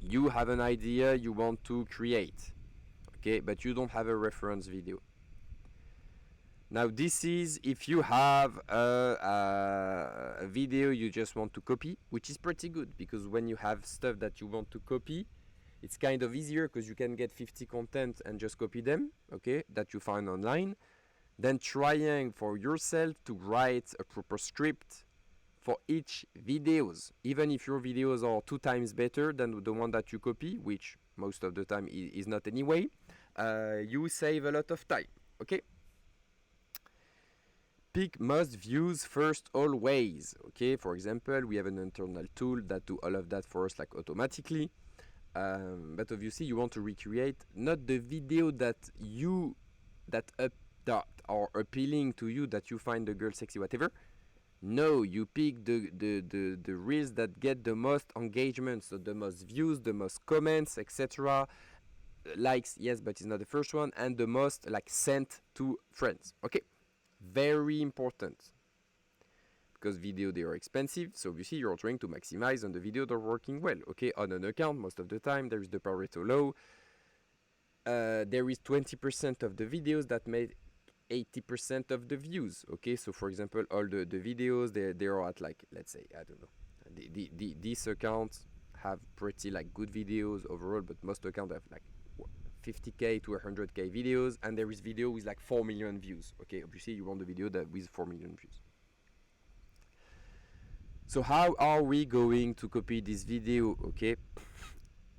S1: You have an idea you want to create, okay, but you don't have a reference video. Now this is if you have a video you just want to copy, which is pretty good, because when you have stuff that you want to copy, it's kind of easier because you can get 50 content and just copy them, okay, that you find online, than trying for yourself to write a proper script for each videos. Even if your videos are 2 times better than the one that you copy, which most of the time is not anyway, you save a lot of time, okay? Pick most views first always, okay? For example, we have an internal tool that do all of that for us like automatically. But obviously you want to recreate not the video that are appealing to you, that you find the girl sexy, whatever. No, you pick the reels that get the most engagement, so the most views, the most comments, etc. Likes, yes, but it's not the first one, and the most like sent to friends. Okay, very important. Because video, they are expensive, so obviously you're trying to maximize on the video that are working well, okay? On an account, most of the time, there is the Pareto law. There is 20% of the videos that made 80% of the views, okay? So for example, all the videos, they are at like, let's say, I don't know, these accounts have pretty like good videos overall, but most accounts have like 50k to 100k videos, and there is video with like 4 million views, okay? Obviously you want the video that with 4 million views. So how are we going to copy this video? Okay,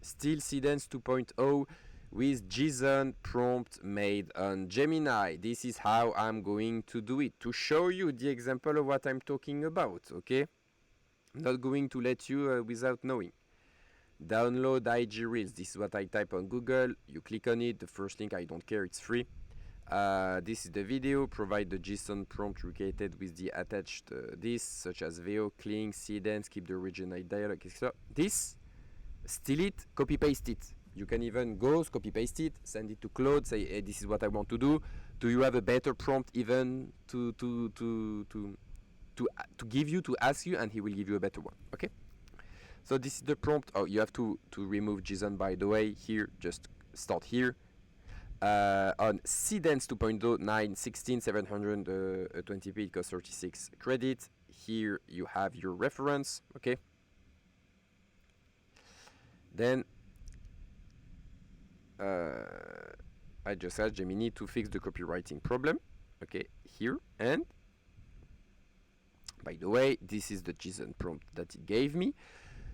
S1: still Cdance 2.0 with JSON prompt made on Gemini. This is how I'm going to do it, to show you the example of what I'm talking about. Okay, I'm not going to let you without knowing. Download IG Reels. This is what I type on Google. You click on it. The first link, I don't care, it's free. This is the video. Provide the JSON prompt recreated with the attached this, such as VO, cling, Cdance, keep the original dialogue, etc. This, steal it, copy paste it. You can even go copy paste it, send it to Claude, say, hey, this is what I want to do. Do you have a better prompt even to give you, to ask you, and he will give you a better one. Okay. So this is the prompt. Oh, you have to remove JSON, by the way. Here, just start here. On Cdance 2.0, 916 720p, it costs 36 credits. Here you have your reference. Okay. Then I just asked Gemini to fix the copywriting problem. Okay, here. And by the way, this is the JSON prompt that it gave me.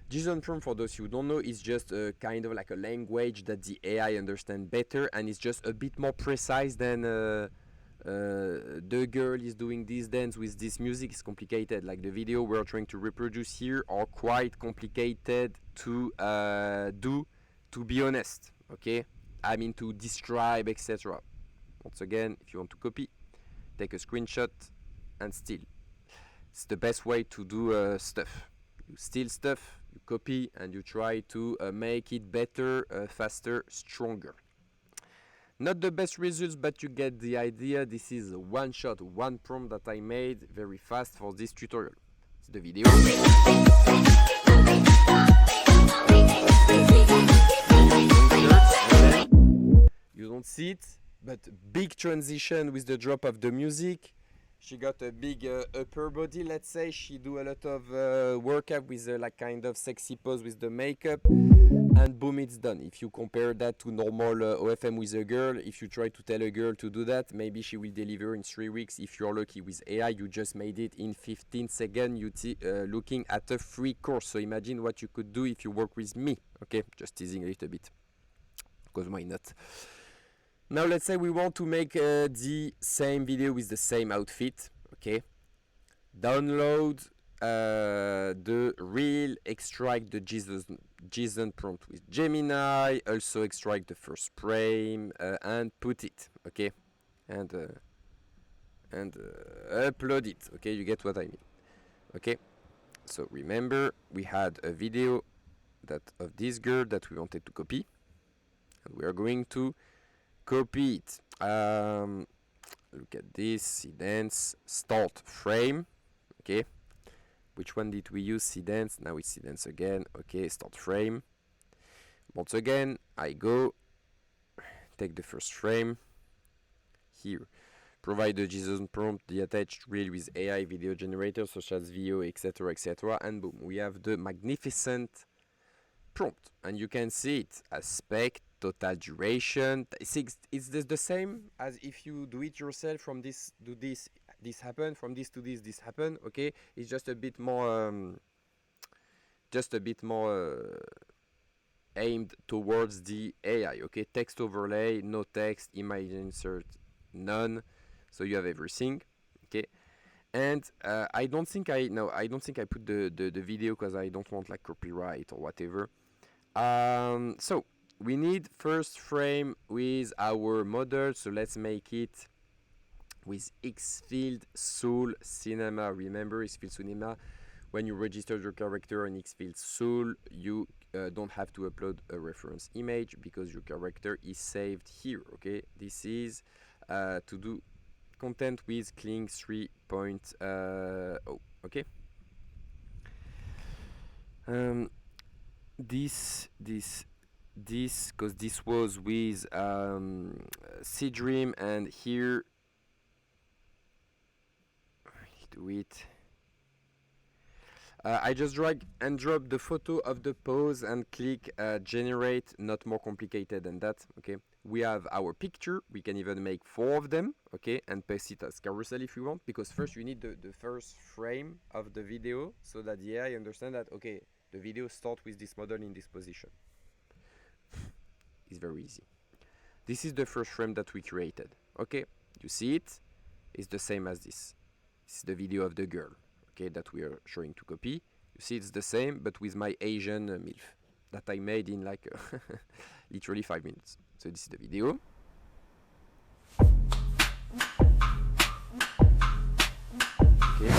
S1: JSON prompt, for those who don't know, is just a kind of like a language that the AI understands better, and it's just a bit more precise than the girl is doing this dance with this music. Is complicated. Like the video we're trying to reproduce here are quite complicated to do, to be honest. Okay, I mean to describe, etc. Once again, if you want to copy, take a screenshot and steal. It's the best way to do stuff. You steal stuff, you copy, and you try to make it better, faster, stronger. Not the best results, but you get the idea. This is a one shot, one prompt that I made very fast for this tutorial. It's the video. You don't see it, but big transition with the drop of the music. She got a big upper body, let's say. She do a lot of workout with like kind of sexy pose with the makeup, and boom, it's done. If you compare that to normal OFM with a girl, if you try to tell a girl to do that, maybe she will deliver in 3 weeks. If you're lucky with AI, you just made it in 15 seconds. Looking at a free course. So imagine what you could do if you work with me. Okay, just teasing a little bit, because why not? Now let's say we want to make the same video with the same outfit. Okay, download the reel, extract the JSON prompt with Gemini, also extract the first frame and put it. Okay, and upload it. Okay, you get what I mean. Okay, so remember we had a video of this girl that we wanted to copy, and we are going to copy it. Look at this, Cdance, start frame. Okay, which one did we use? Cdance. Now it's Cdance again. Okay, start frame. Once again, I go, take the first frame. Here, provide the JSON prompt, the attached reel with AI video generator such as VO, etc., etc., and boom, we have the magnificent prompt, and you can see it: aspect, total duration. It's the same as if you do it yourself. From this to this, this happen. From this to this happen. Okay, it's just a bit more aimed towards the AI. Okay, text overlay, no text, image insert, none. So you have everything. Okay. And I don't think I put the video because I don't want like copyright or whatever. So we need first frame with our model. So let's make it with Xfield Soul Cinema. Remember, Xfield Cinema, when you register your character on Xfield Soul, you don't have to upload a reference image because your character is saved here. Okay, this is to do content with Kling 3.0. Okay. This because this was with C-Dream, and here do it. I just drag and drop the photo of the pose and click generate, not more complicated than that, okay? We have our picture, we can even make 4 of them, okay? And paste it as carousel if you want, because first you need the first frame of the video so that the AI understand that, okay, the video starts with this model in this position. It's very easy. This is the first frame that we created, okay? You see it? It's the same as this. This is the video of the girl, okay, that we are showing to copy. You see it's the same, but with my Asian MILF that I made in like literally 5 minutes. So this is the video. Okay.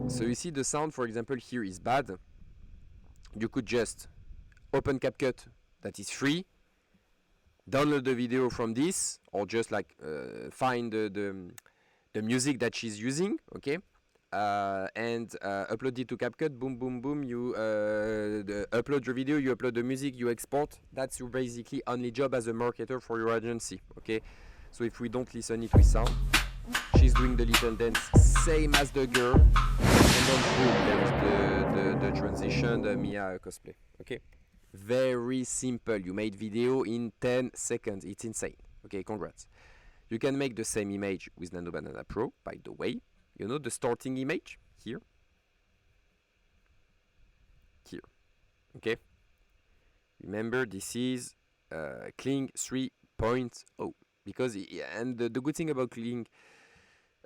S1: So you see the sound, for example, here is bad. You could just open CapCut, that is free, download the video from this, or just like find the music that she's using, okay, and upload it to CapCut. Boom, boom, boom. You upload your video, you upload the music, you export. That's your basically only job as a marketer for your agency, okay? So if we don't listen it with sound, she's doing the little dance, same as the girl, and then boom, there is the transition, the Mia cosplay, okay? Very simple. You made video in 10 seconds. It's insane. Okay, congrats. You can make the same image with Nano Banana Pro, by the way. You know the starting image? Here. Here. Okay? Remember, this is Kling 3.0. Because, and the good thing about Kling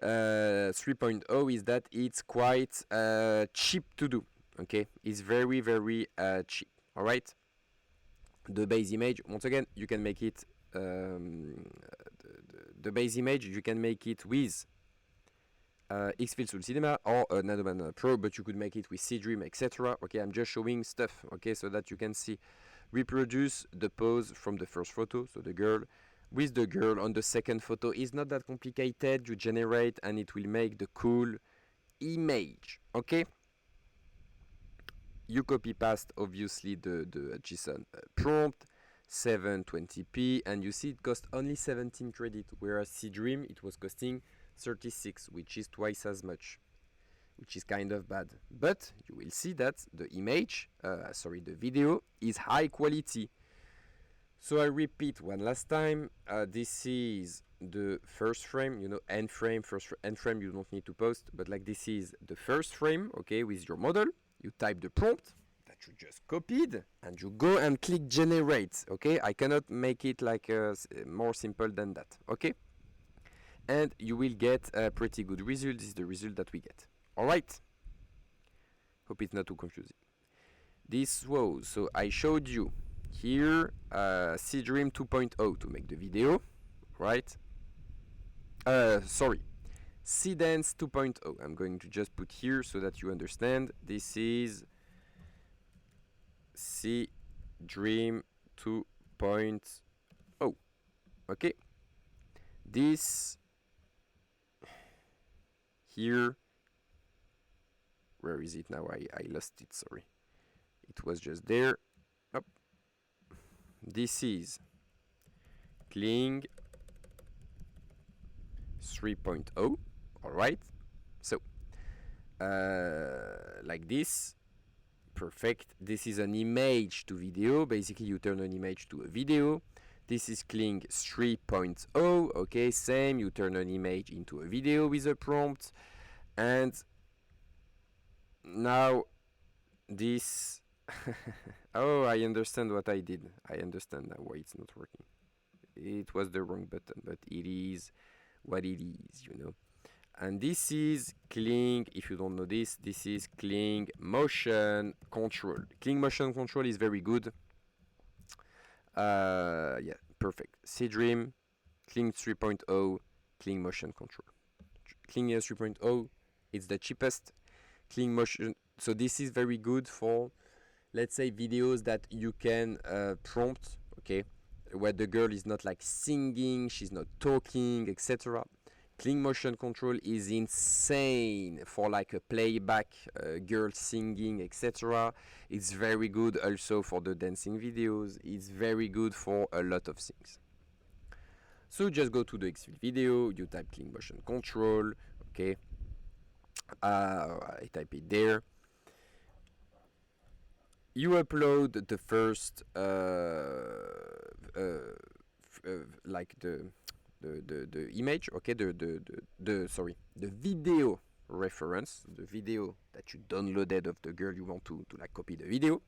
S1: 3.0 is that it's quite cheap to do. Okay? It's very, very cheap. All right, the base image, once again, you can make it the base image, you can make it with Xfilm Sul Cinema or Nano Banana Pro, but you could make it with C-Dream, etc. Okay, I'm just showing stuff, okay, so that you can see. Reproduce the pose from the first photo, so the girl. With the girl on the second photo, is not that complicated. You generate and it will make the cool image, okay? You copy paste obviously the JSON prompt, 720p, and you see it costs only 17 credit, whereas C-Dream it was costing 36, which is twice as much, which is kind of bad. But you will see that the image, the video is high quality. So I repeat one last time, this is the first frame, you know, end frame, end frame you don't need to post, but like this is the first frame, okay, with your model. You type the prompt that you just copied and you go and click generate, okay? I cannot make it like more simple than that, okay? And you will get a pretty good result. This is the result that we get. All right? Hope it's not too confusing. This was, so I showed you here C-Dream 2.0 to make the video, right? C-Dance 2.0. I'm going to just put here so that you understand. This is C-Dream 2.0. Okay. This here, where is it now? I lost it, sorry. It was just there. Up. This is Kling 3.0. All right, so like this, perfect. This is an image to video. Basically, you turn an image to a video. This is Kling 3.0. Okay, same. You turn an image into a video with a prompt, and now this. Oh, I understand what I did. I understand now why it's not working. It was the wrong button, but it is what it is, you know. And this is Kling, if you don't know this is Kling Motion Control. Kling Motion Control is very good. Yeah, perfect. C-Dream, Kling 3.0, Kling Motion Control. Kling 3.0, it's the cheapest. Kling Motion, so this is very good for, let's say, videos that you can prompt, okay, where the girl is not like singing, she's not talking, etc. Kling Motion Control is insane for like a playback, girl singing, etc. It's very good also for the dancing videos. It's very good for a lot of things. So just go to the Xfilm video, you type Kling Motion Control, okay. I type it there. You upload the first like the image, okay, the video reference, the video that you downloaded of the girl you want to like copy the video.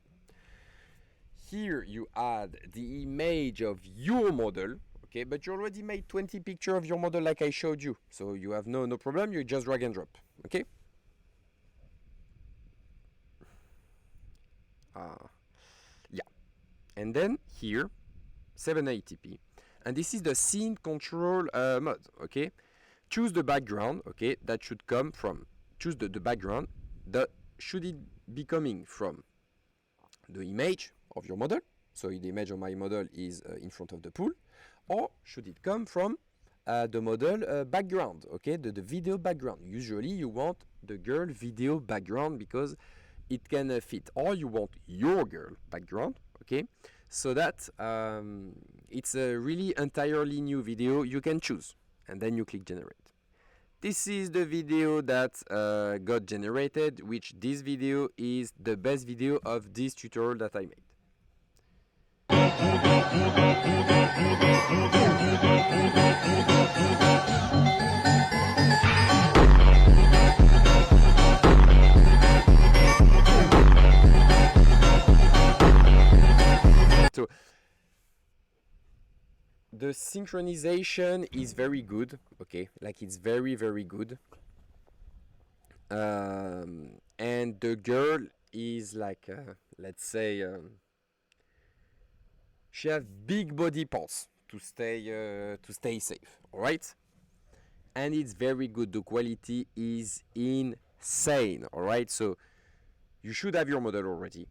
S1: Here you add the image of your model, okay, but you already made 20 pictures of your model like I showed you, so you have no problem. You just drag and drop, okay. Yeah, and then here 780p, and this is the scene control mode, okay. Choose the background, okay, that should come from, choose the background that should it be coming from the image of your model, so the image of my model is in front of the pool, or should it come from the model background, okay, the video background. Usually you want the girl video background because it can fit, or you want your girl background, okay, so that it's a really entirely new video. You can choose and then you click generate. This is the video that got generated, which this video is the best video of this tutorial that I made. So the synchronization is very good, okay, like it's very good, and the girl is like let's say she has big body parts to stay safe, all right, and it's very good. The quality is insane, all right. So you should have your model already.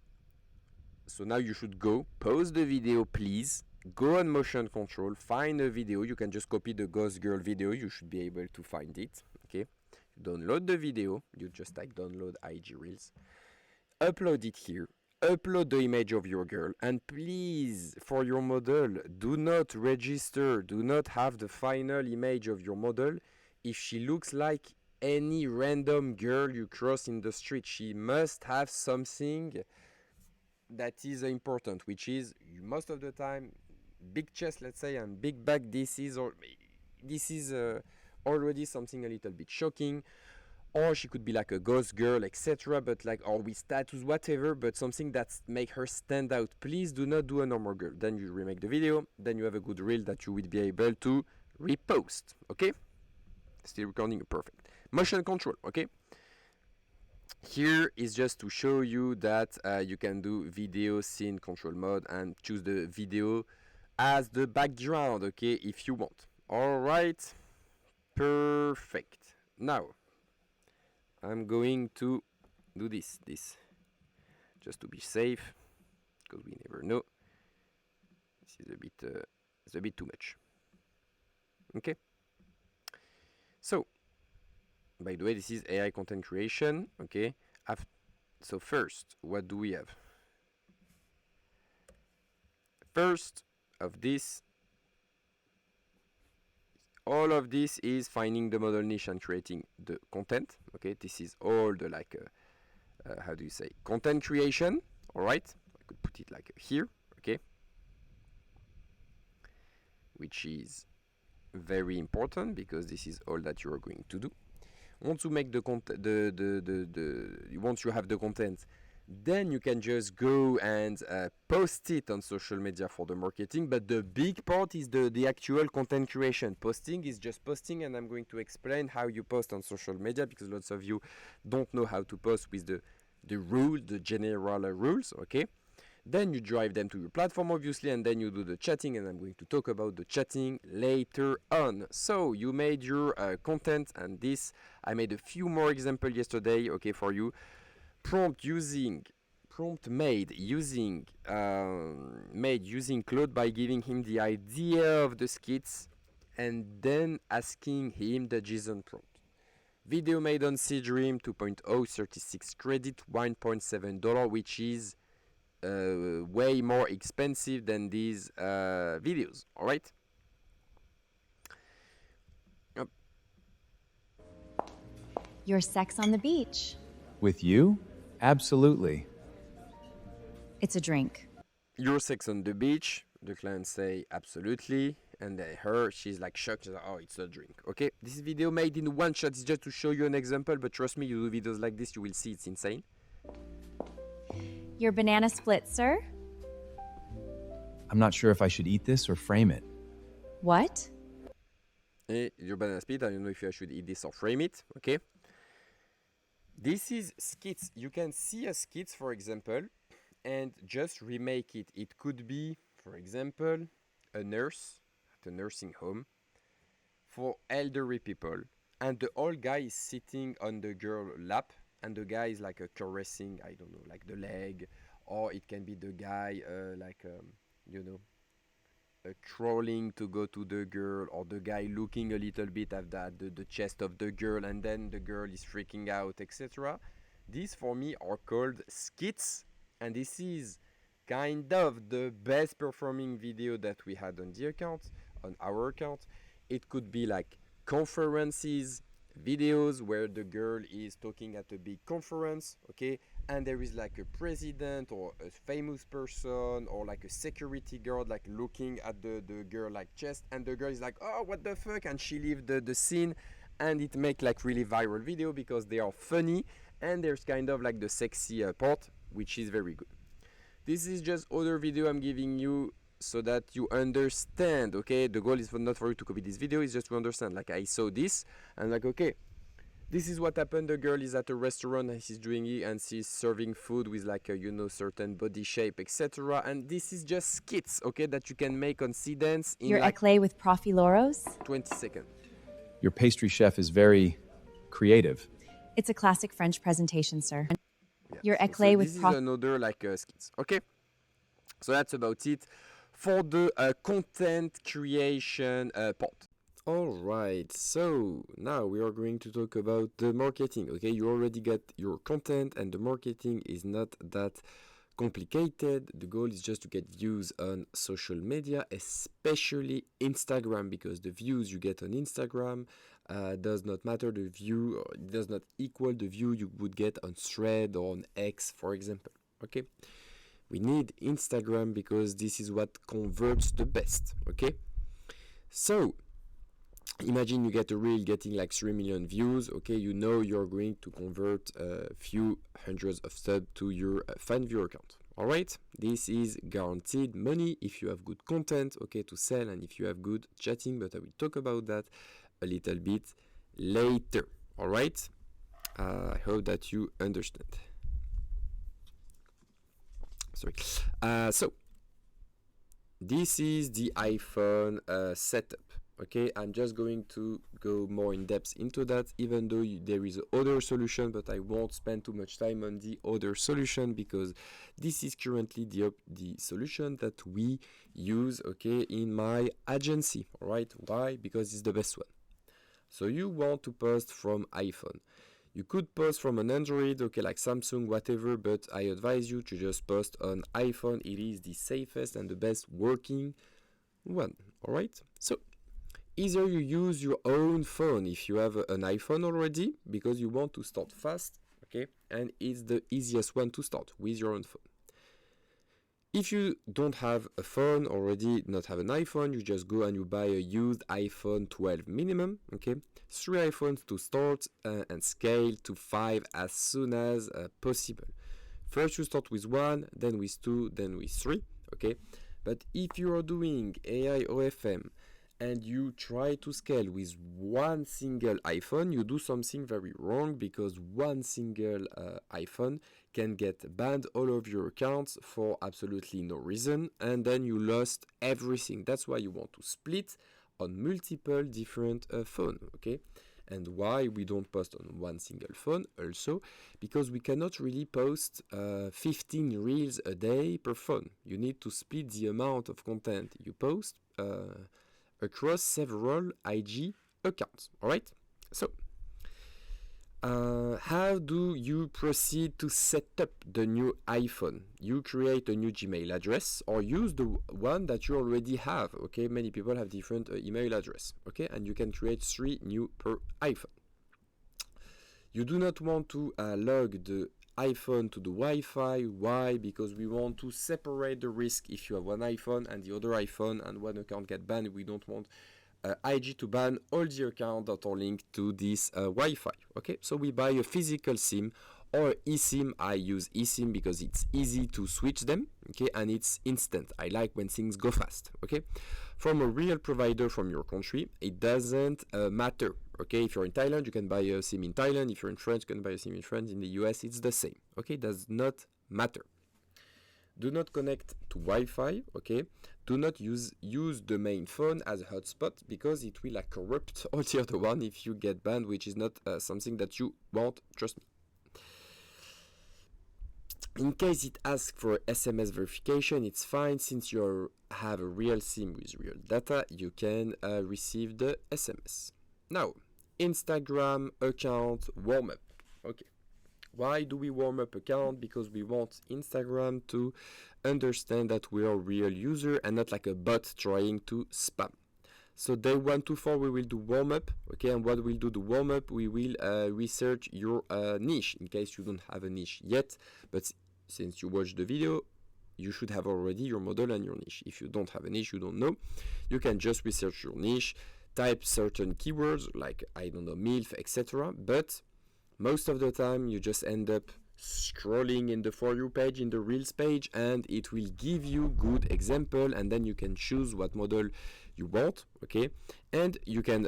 S1: So now you should go pause the video, please. Go on motion control, find a video. You can just copy the ghost girl video. You should be able to find it, okay. Download the video. You just type download IG Reels. Upload it here. Upload the image of your girl. And please, for your model, do not register, do not have the final image of your model if she looks like any random girl you cross in the street. She must have something that is important, which is most of the time big chest, let's say, and big back. This is already something a little bit shocking. Or she could be like a ghost girl, etc., but like, or with tattoos, whatever, but something that make her stand out. Please do not do a normal girl. Then you remake the video, then you have a good reel that you will be able to repost, okay. Still recording, perfect. Motion control, okay. Here is just to show you that you can do video scene control mode and choose the video as the background, okay, if you want. All right, perfect. Now I'm going to do this just to be safe, because we never know. This is a bit too much, okay. So by the way, this is AI content creation, okay. So first, what do we have? First of this, all of this is finding the model niche and creating the content, okay. This is all the like how do you say, content creation, all right. I could put it like here, okay, which is very important because this is all that you are going to do. Once you make the content, once you have the content, then you can just go and post it on social media for the marketing. But the big part is the actual content creation. Posting is just posting, and I'm going to explain how you post on social media, because lots of you don't know how to post with the rules, the general rules, okay. Then you drive them to your platform, obviously, and then you do the chatting, and I'm going to talk about the chatting later on. So you made your content, and this, I made a few more examples yesterday, okay, for you. Prompt made using Claude by giving him the idea of the skits and then asking him the JSON prompt. Video made on Seedream 2.0, 36 credit, $1.7, which is way more expensive than these videos, all right.
S2: Your sex on the beach.
S3: With you? Absolutely.
S2: It's a drink.
S1: Your sex on the beach. The client say absolutely, and her, she's like shocked. She's like, oh, it's a drink. Okay, this video made in one shot is just to show you an example, but trust me, you do videos like this, you will see it's insane.
S2: Your banana split, sir.
S3: I'm not sure if I should eat this or frame it.
S2: What?
S1: Your banana split, I don't know if I should eat this or frame it. Okay. This is skits. You can see a skits, for example, and just remake it. It could be, for example, a nurse at a nursing home for elderly people, and the old guy is sitting on the girl lap, and the guy is like caressing, I don't know, like the leg, or it can be the guy you know, crawling to go to the girl, or the guy looking a little bit at the chest of the girl, and then the girl is freaking out, etc. These for me are called skits, and this is kind of the best performing video that we had on the account, on our account. It could be like conferences, videos where the girl is talking at a big conference, okay, and there is like a president or a famous person or like a security guard like looking at the girl like chest, and the girl is like, oh, what the fuck, and she leaves the scene, and it make like really viral video because they are funny, and there's kind of like the sexy part, which is very good. This is just other video I'm giving you so that you understand, okay? The goal is not for you to copy this video, it's just to understand. Like, I saw this, and like, okay, this is what happened. The girl is at a restaurant and she's doing it, and she's serving food with like a, you know, certain body shape, etc. And this is just skits, okay, that you can make on C-Dance in
S2: Your
S1: like
S2: éclair with Profiloros.
S1: 20 seconds.
S3: Your pastry chef is very creative.
S2: It's a classic French presentation, sir.
S1: Yeah.
S2: Your
S1: So
S2: éclair
S1: this
S2: with
S1: is another like skits, okay? So that's about it for the content creation part. Alright, so now we are going to talk about the marketing, okay? You already got your content, and the marketing is not that complicated. The goal is just to get views on social media, especially Instagram, because the views you get on Instagram does not matter. The view does not equal the view you would get on Thread or on X, for example, okay? We need Instagram because this is what converts the best, okay? So imagine you get a reel getting like 3 million views, okay? You know you're going to convert a few hundreds of subs to your fan viewer account. All right, this is guaranteed money if you have good content, okay, to sell, and if you have good chatting, but I will talk about that a little bit later. All right, I hope that you understand. Sorry. So this is the iPhone setup. Okay, I'm just going to go more in depth into that, even though there is other solution, but I won't spend too much time on the other solution because this is currently the solution that we use, okay, in my agency. All right, why? Because it's the best one. So you want to post from iPhone. You could post from an Android, okay, like Samsung, whatever, but I advise you to just post on iPhone. It is the safest and the best working one. All right, so either you use your own phone if you have an iPhone already, because you want to start fast, okay, and it's the easiest one to start with your own phone. If you don't have a phone already, not have an iPhone, you just go and you buy a used iPhone 12 minimum, okay, 3 iPhones to start and scale to 5 as soon as possible. First you start with 1, then with 2, then with 3, okay, but if you are doing AI OFM and you try to scale with one single iPhone, you do something very wrong, because one single iPhone can get banned all of your accounts for absolutely no reason, and then you lost everything. That's why you want to split on multiple different phones, okay? And why we don't post on one single phone also, because we cannot really post 15 reels a day per phone. You need to split the amount of content you post across several IG accounts. All right, so how do you proceed to set up the new iPhone? You create a new Gmail address or use the one that you already have, okay? Many people have different email address, okay? And you can create 3 new per iPhone. You do not want to log the iPhone to the Wi-Fi. Why? Because we want to separate the risk. If you have one iPhone and the other iPhone and one account get banned, we don't want IG to ban all the accounts that are linked to this Wi-Fi. Okay, so we buy a physical SIM or eSIM. I use eSIM because it's easy to switch them, okay, and it's instant. I like when things go fast, okay. From a real provider from your country, it doesn't matter, okay. If you're in Thailand, you can buy a SIM in Thailand. If you're in France, you can buy a SIM in France. In the US, it's the same, okay. It does not matter. Do not connect to Wi-Fi, okay. Do not use the main phone as a hotspot because it will corrupt all the other one if you get banned, which is not something that you want, trust me. In case it asks for SMS verification, it's fine. Since you have a real SIM with real data, you can receive the SMS. Now, Instagram account warm-up. Okay. Why do we warm up account? Because we want Instagram to understand that we are a real user and not like a bot trying to spam. So day 1 to 4 we will do warm up, okay, and what we'll do the warm up, we will research your niche in case you don't have a niche yet, but since you watched the video, you should have already your model and your niche. If you don't have a niche, you don't know, you can just research your niche, type certain keywords like, I don't know, MILF, etc. But most of the time you just end up scrolling in the For You page, in the Reels page, and it will give you good example, and then you can choose what model you want, okay, and you can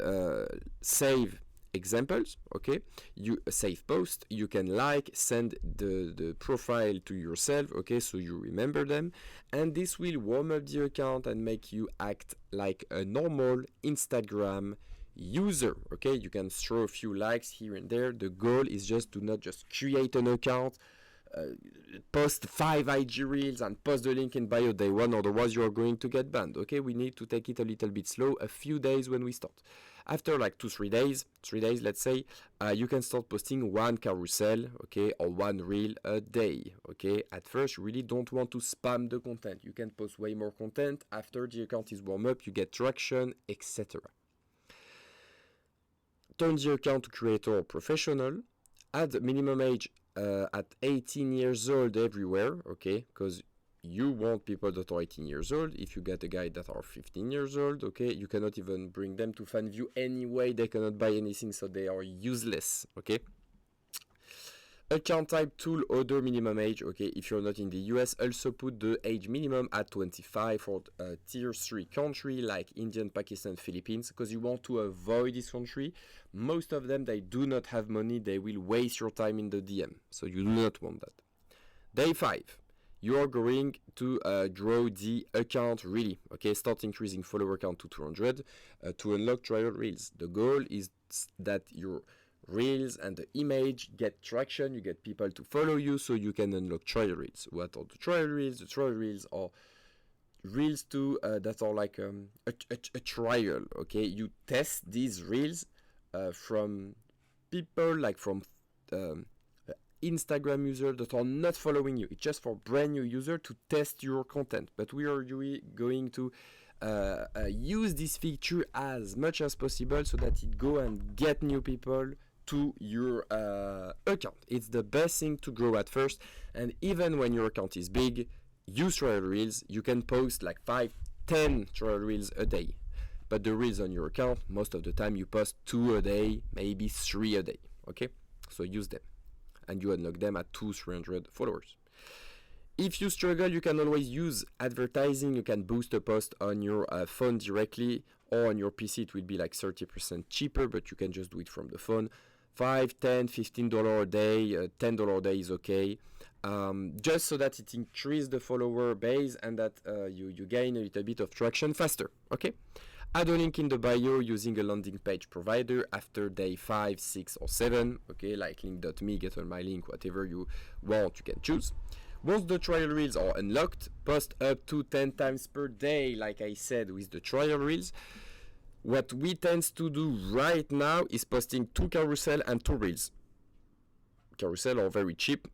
S1: save examples, okay, you save post, you can like, send the profile to yourself, okay, so you remember them, and this will warm up the account and make you act like a normal Instagram user, okay. You can throw a few likes here and there. The goal is just to not just create an account, post 5 IG reels and post the link in bio day 1, otherwise you are going to get banned, okay. We need to take it a little bit slow, a few days when we start. After like 3 days let's say, you can start posting 1 carousel, okay, or 1 reel a day, okay. At first you really don't want to spam the content. You can post way more content. After the account is warm up, you get traction, etc. Turn the account to creator or professional. Add minimum age at 18 years old everywhere, okay, because you want people that are 18 years old. If you get a guy that are 15 years old, okay, you cannot even bring them to fan view anyway. They cannot buy anything, so they are useless, okay. Account type, tool, other, minimum age, okay. If you're not in the US, also put the age minimum at 25 for tier 3 country like India, Pakistan, Philippines, because you want to avoid this country. Most of them, they do not have money. They will waste your time in the DM, so you do not want that. Day 5, you are going to grow the account really, okay. Start increasing follower count to 200 to unlock trial reels. The goal is that your reels and the image get traction, you get people to follow you, so you can unlock trial reels. What are the trial reels? The trial reels are reels that are like a trial, okay. You test these reels from people, like from Instagram users that are not following you. It's just for brand new user to test your content, but we are really going to use this feature as much as possible so that it go and get new people to your account. It's the best thing to grow at first, and even when your account is big, use trial reels. You can post like 5-10 trial reels a day, but the reels on your account, most of the time you post 2 a day, maybe 3 a day, okay. So use them and you unlock them at 200-300 followers. If you struggle, you can always use advertising. You can boost a post on your phone directly, or on your PC it will be like 30% cheaper, but you can just do it from the phone. $5, $10, $15 a day, $10 a day is okay, just so that it increases the follower base and that you gain a little bit of traction faster, okay. Add a link in the bio using a landing page provider after day 5, 6, or 7, okay, like link.me, get on my link, whatever you want, you can choose. Once the trial reels are unlocked, post up to 10 times per day, like I said with the trial reels. What we tend to do right now is posting 2 carousel and 2 reels. Carousel are very cheap,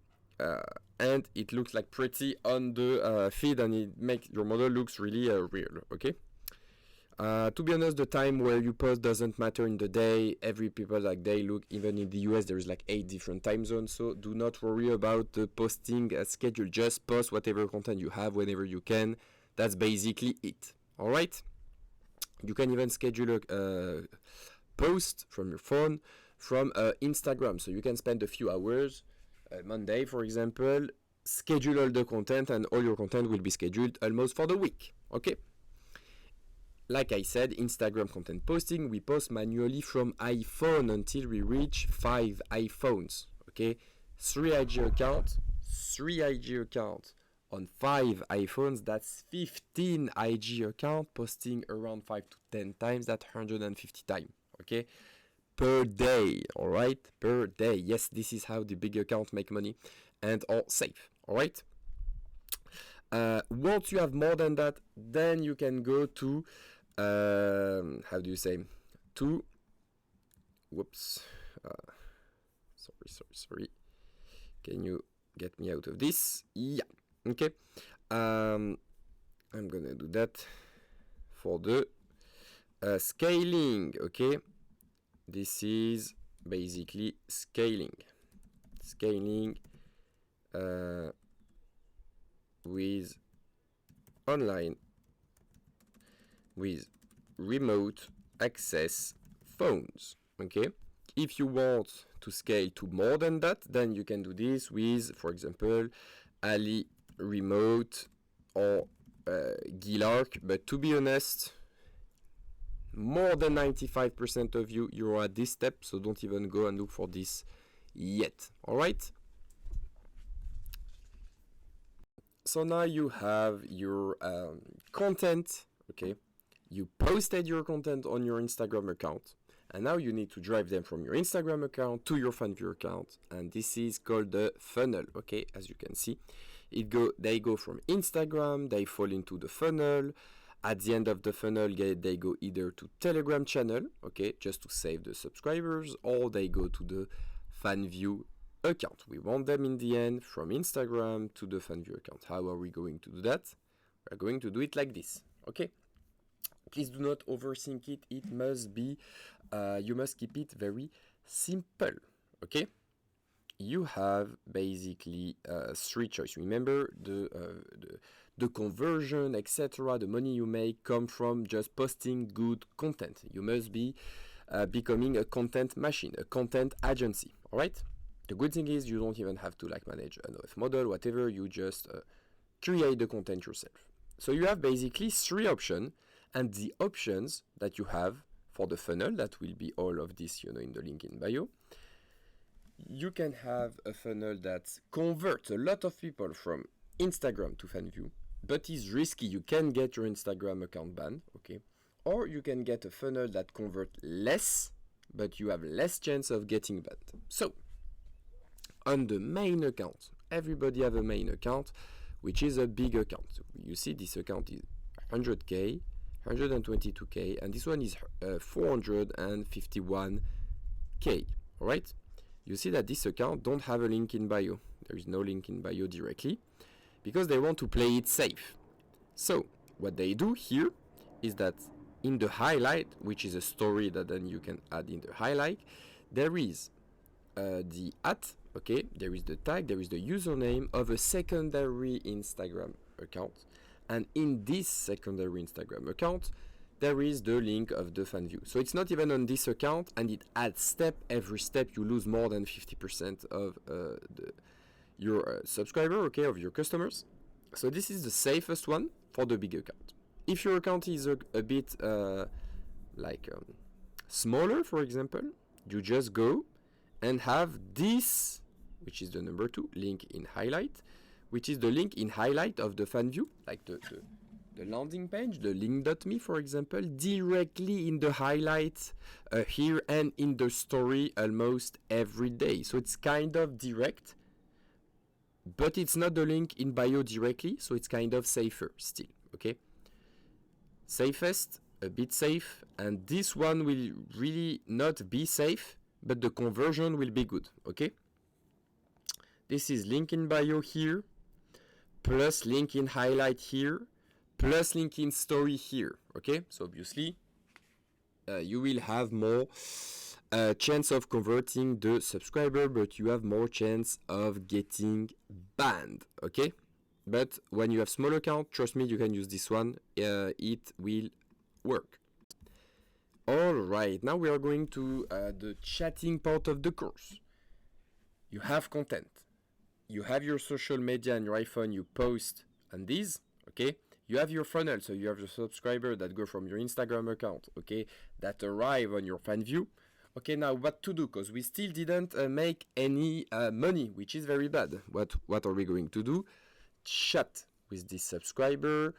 S1: and it looks like pretty on the feed, and it makes your model looks really real, okay. To be honest, the time where you post doesn't matter in the day. Every people like they look, even in the US there is like 8 different time zones, so do not worry about the posting schedule. Just post whatever content you have whenever you can. That's basically it. All right, you can even schedule a post from your phone from Instagram, so you can spend a few hours Monday for example, schedule all the content, and all your content will be scheduled almost for the week. Okay, like I said, Instagram content posting, we post manually from iPhone until we reach 5 iPhones. Okay, 3 IG accounts on 5 iPhones, that's 15 IG account posting around 5 to 10 times, that's 150 times. Okay, per day. All right, per day. Yes, this is how the big accounts make money and are safe. All right, once you have more than that, then you can go to how do you say, to whoops, sorry, can you get me out of this? Yeah, okay. I'm gonna do that for the scaling. Okay, this is basically scaling with online with remote access phones. Okay, if you want to scale to more than that, then you can do this with, for example, Ali Remote or Gilarc. But to be honest, more than 95% of you're at this step, so don't even go and look for this yet. All right, so now you have your content. Okay, you posted your content on your Instagram account, and now you need to drive them from your Instagram account to your FanView account, and this is called the funnel. Okay, as you can see, they go from Instagram, they fall into the funnel. At the end of the funnel, they go either to Telegram channel, okay, just to save the subscribers, or they go to the FanView account. We want them in the end from Instagram to the FanView account. How are we going to do that? We're going to do it like this. Okay, please do not overthink it. It must be you must keep it very simple. Okay, you have basically 3 choices. Remember, the conversion, etc., the money you make come from just posting good content. You must be becoming a content machine, a content agency. All right, the good thing is you don't even have to like manage an OF model, whatever. You just create the content yourself. So you have basically 3 options, and the options that you have for the funnel, that will be all of this, in the link in bio. You can have a funnel that converts a lot of people from Instagram to FanView, but is risky. You can get your Instagram account banned, okay? Or you can get a funnel that converts less, but you have less chance of getting banned. So, on the main account, everybody have a main account, which is a big account. So you see this account is 100K, 122K, and this one is 451K, all right? You see that this account don't have a link in bio. There is no link in bio directly because they want to play it safe. So what they do here is that in the highlight, which is a story that then you can add in the highlight, there is the @ okay, there is the tag, there is the username of a secondary Instagram account, and in this secondary Instagram account there is the link of the FanView. So it's not even on this account, and it adds every step you lose more than 50% of your subscriber, okay, of your customers. So this is the safest one for the big account. If your account is a bit smaller, for example, you just go and have this, which is the number 2, link in highlight, which is the link in highlight of the FanView, like the landing page, the link.me, for example, directly in the highlights here and in the story almost every day. So it's kind of direct, but it's not the link in bio directly, so it's kind of safer still, okay? Safest, a bit safe, and this one will really not be safe, but the conversion will be good, okay? This is link in bio here, plus link in highlight here, plus LinkedIn story here. Okay, so obviously you will have more chance of converting the subscriber, but you have more chance of getting banned. Okay, but when you have small account, trust me, you can use this one. It will work. All right, now we are going to the chatting part of the course. You have content, you have your social media on your iPhone, you post on these, okay? You have your funnel, so you have your subscriber that go from your Instagram account, okay, that arrive on your fan view. Okay, now what to do? Because we still didn't make any money, which is very bad. What are we going to do? Chat with this subscriber,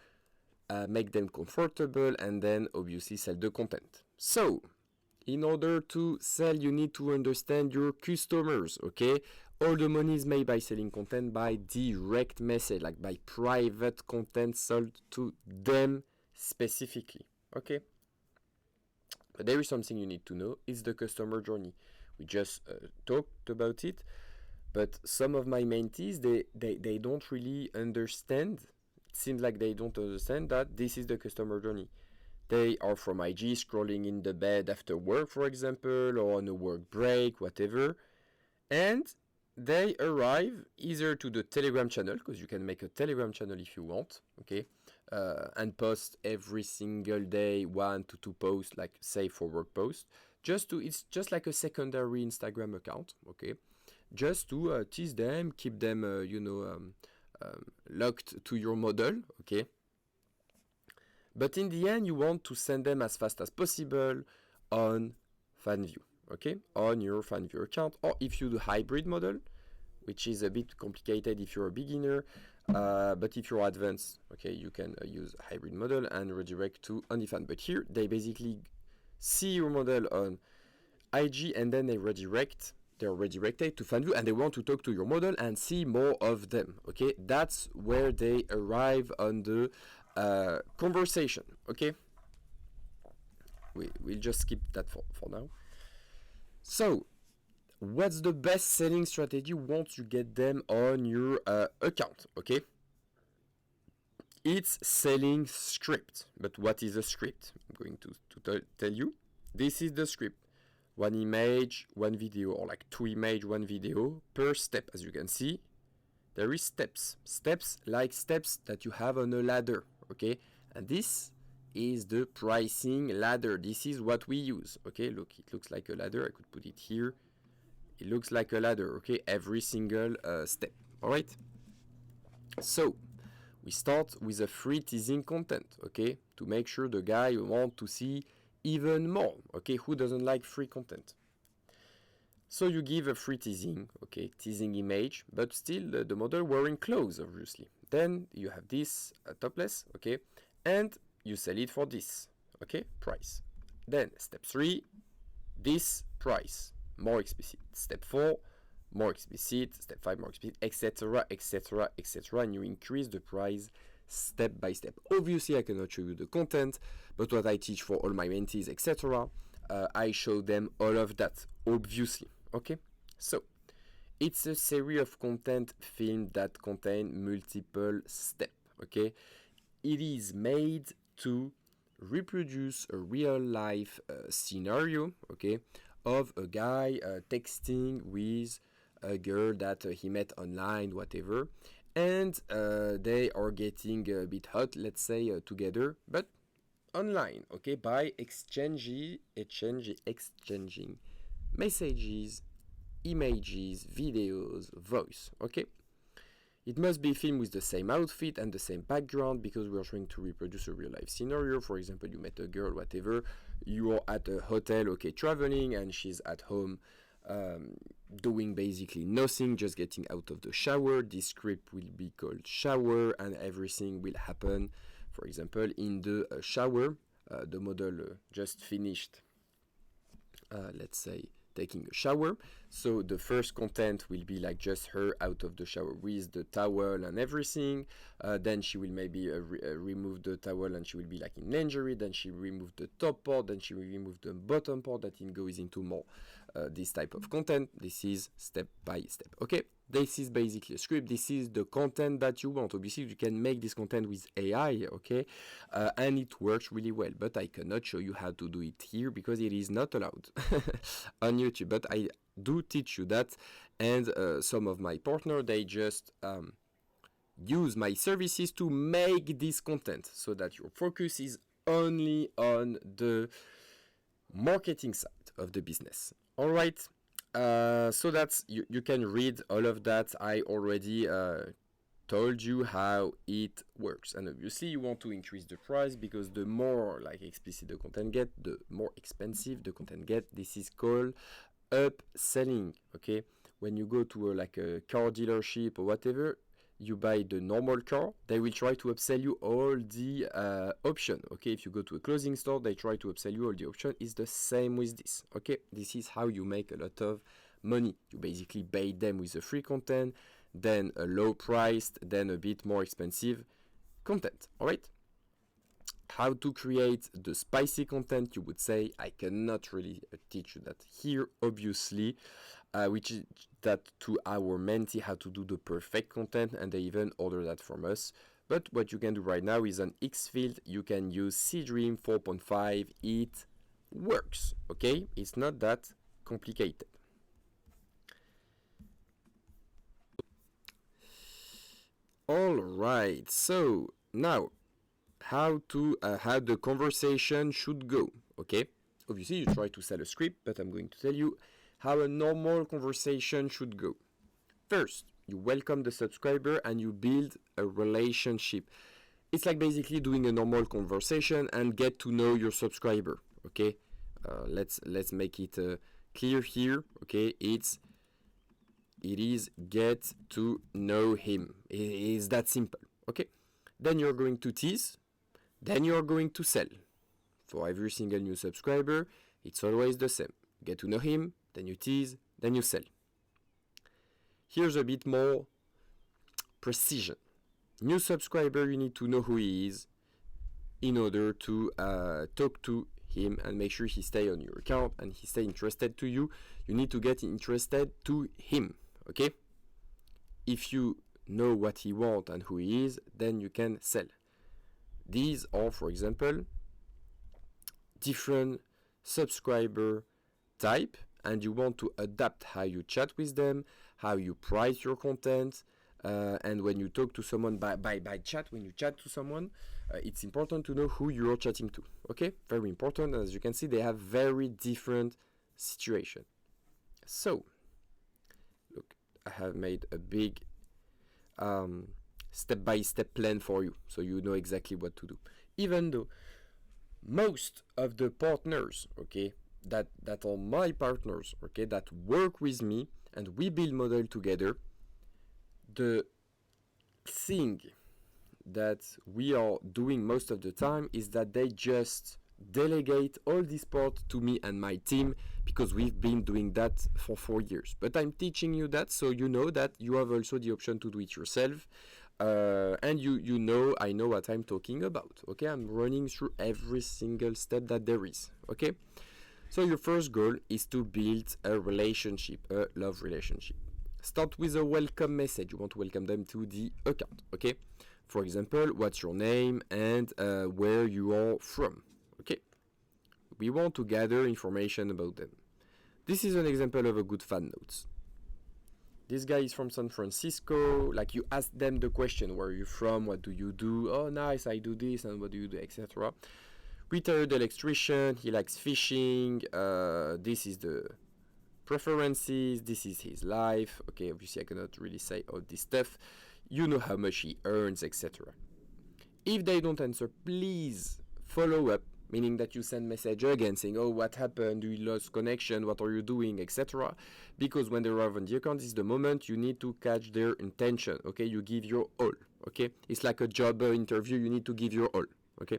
S1: make them comfortable, and then obviously sell the content. So, in order to sell, you need to understand your customers, okay? All the money is made by selling content by direct message, like by private content sold to them specifically, okay? But there is something you need to know, it's the customer journey. We just talked about it, but some of my mentees, they don't really understand. It seems like they don't understand that this is the customer journey. They are from IG, scrolling in the bed after work, for example, or on a work break, whatever. And they arrive either to the Telegram channel, because you can make a Telegram channel if you want, okay? And post every single day 1 to 2 posts, like say for work posts. It's just like a secondary Instagram account, okay? Just to tease them, keep them, locked to your model, okay? But in the end, you want to send them as fast as possible on FanView, okay? On your FanView account, or if you do hybrid model, which is a bit complicated if you're a beginner, but if you're advanced, okay, you can use hybrid model and redirect to OnlyFans. But here, they basically see your model on IG and then they're redirected to FanView and they want to talk to your model and see more of them, okay? That's where they arrive on the conversation, okay? We'll just skip that for now. So, what's the best selling strategy once you get them on your account, okay? It's selling script. But what is a script? I'm going to tell you. This is the script. 1 image, 1 video, or like 2 images, 1 video per step. As you can see, there is steps. Steps like steps that you have on a ladder, okay? And this is the pricing ladder. This is what we use, okay? Look, it looks like a ladder. I could put it here. It looks like a ladder, okay? Every single step, all right? So, we start with a free teasing content, okay? To make sure the guy wants to see even more, okay? Who doesn't like free content? So you give a free teasing, okay? Teasing image, but still the model wearing clothes, obviously. Then you have this topless, okay? And you sell it for this, okay? Price. Then step 3, this price. More explicit. Step 4, more explicit. Step 5, more explicit, etc., etc., etc. And you increase the price step by step. Obviously, I cannot show you the content, but what I teach for all my mentees, etc., I show them all of that, obviously. Okay? So, it's a series of content filmed that contain multiple steps. Okay? It is made to reproduce a real life scenario, okay, of a guy texting with a girl that he met online, whatever, and they are getting a bit hot, let's say, together, but online, okay, by exchanging messages, images, videos, voice, okay? It must be filmed with the same outfit and the same background because we are trying to reproduce a real life scenario. For example, you met a girl, whatever, you are at a hotel, okay, traveling, and she's at home doing basically nothing, just getting out of the shower. This script will be called shower, and everything will happen, for example, in the shower. The model just finished, let's say, taking a shower. So the first content will be like just her out of the shower with the towel and everything. Then she will maybe remove the towel and she will be like in lingerie. Then she remove the top part. Then she will remove the bottom part. That goes into more this type of content. This is step by step. Okay, This is basically a script. This is the content that you want. Obviously, you can make this content with AI, okay? And it works really well. But I cannot show you how to do it here because it is not allowed on YouTube. But I do teach you that. And some of my partners, they just use my services to make this content so that your focus is only on the marketing side of the business. All right. So that's you can read all of that. I already told you how it works, and obviously you want to increase the price because the more like explicit the content get, the more expensive the content get. This is called upselling. Okay, when you go to like a car dealership or whatever, you buy the normal car, they will try to upsell you all the option. Okay, if you go to a clothing store, they try to upsell you all the option. It's the same with this. Okay, this is how you make a lot of money. You basically buy them with a free content, then a low priced, then a bit more expensive content. All right, how to create the spicy content, you would say. I cannot really teach you that here, obviously, which is that to our mentee how to do the perfect content, and they even order that from us. But what you can do right now is on Xfield, you can use Seedream 4.5. It works, okay? It's not that complicated. All right, so now how the conversation should go, okay? Obviously, you try to sell a script, but I'm going to tell you how a normal conversation should go. First, you welcome the subscriber and you build a relationship. It's like basically doing a normal conversation and get to know your subscriber, okay? Let's make it clear here, okay? It is get to know him. It is that simple, okay? Then you're going to tease, then you're going to sell. For every single new subscriber, it's always the same. Get to know him, then you tease, then you sell. Here's a bit more precision. New subscriber, you need to know who he is in order to talk to him and make sure he stay on your account and he stay interested to you. You need to get interested to him, okay? If you know what he wants and who he is, then you can sell. These are, for example, different subscriber type, and you want to adapt how you chat with them, how you price your content, and when you talk to someone by chat, when you chat to someone, it's important to know who you're chatting to, okay? Very important. As you can see, they have very different situation. So, look, I have made a big step-by-step plan for you, so you know exactly what to do. Even though most of the partners, okay, that are my partners, okay, that work with me and we build model together, the thing that we are doing most of the time is that they just delegate all this part to me and my team because we've been doing that for 4 years. But I'm teaching you that so you know that you have also the option to do it yourself. And you know I know what I'm talking about, okay? I'm running through every single step that there is, okay? So your first goal is to build a relationship, a love relationship. Start with a welcome message. You want to welcome them to the account, okay? For example, what's your name and where you are from, okay? We want to gather information about them. This is an example of a good fan notes. This guy is from San Francisco. Like, you ask them the question, where are you from, what do you do? Oh, nice, I do this, and what do you do, etc. Retired electrician, he likes fishing, this is the preferences, this is his life. Okay, obviously I cannot really say all this stuff. You know how much he earns, etc. If they don't answer, please follow up, meaning that you send message again saying, oh, what happened, you lost connection, what are you doing, etc. Because when they arrive on the account, this is the moment you need to catch their intention, okay? You give your all, okay? It's like a job interview, you need to give your all, okay?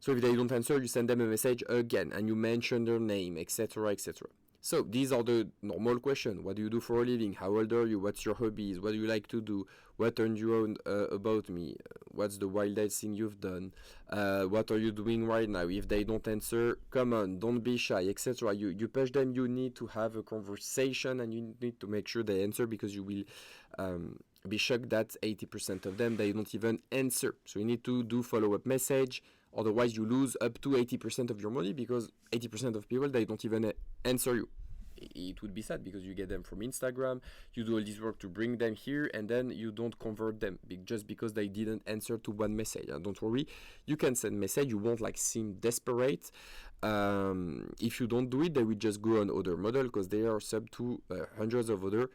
S1: So if they don't answer, you send them a message again, and you mention their name, etc., etc. So these are the normal questions. What do you do for a living? How old are you? What's your hobbies? What do you like to do? What turns you on about me? What's the wildest thing you've done? What are you doing right now? If they don't answer, come on, don't be shy, etc. You push them. You need to have a conversation, and you need to make sure they answer, because you will be shocked that 80% of them, they don't even answer. So you need to do follow-up message. Otherwise, you lose up to 80% of your money, because 80% of people, they don't even answer you. It would be sad, because you get them from Instagram, you do all this work to bring them here, and then you don't convert them just because they didn't answer to one message. And don't worry, you can send message. You won't like seem desperate. If you don't do it, they will just go on other model, because they are sub to hundreds of other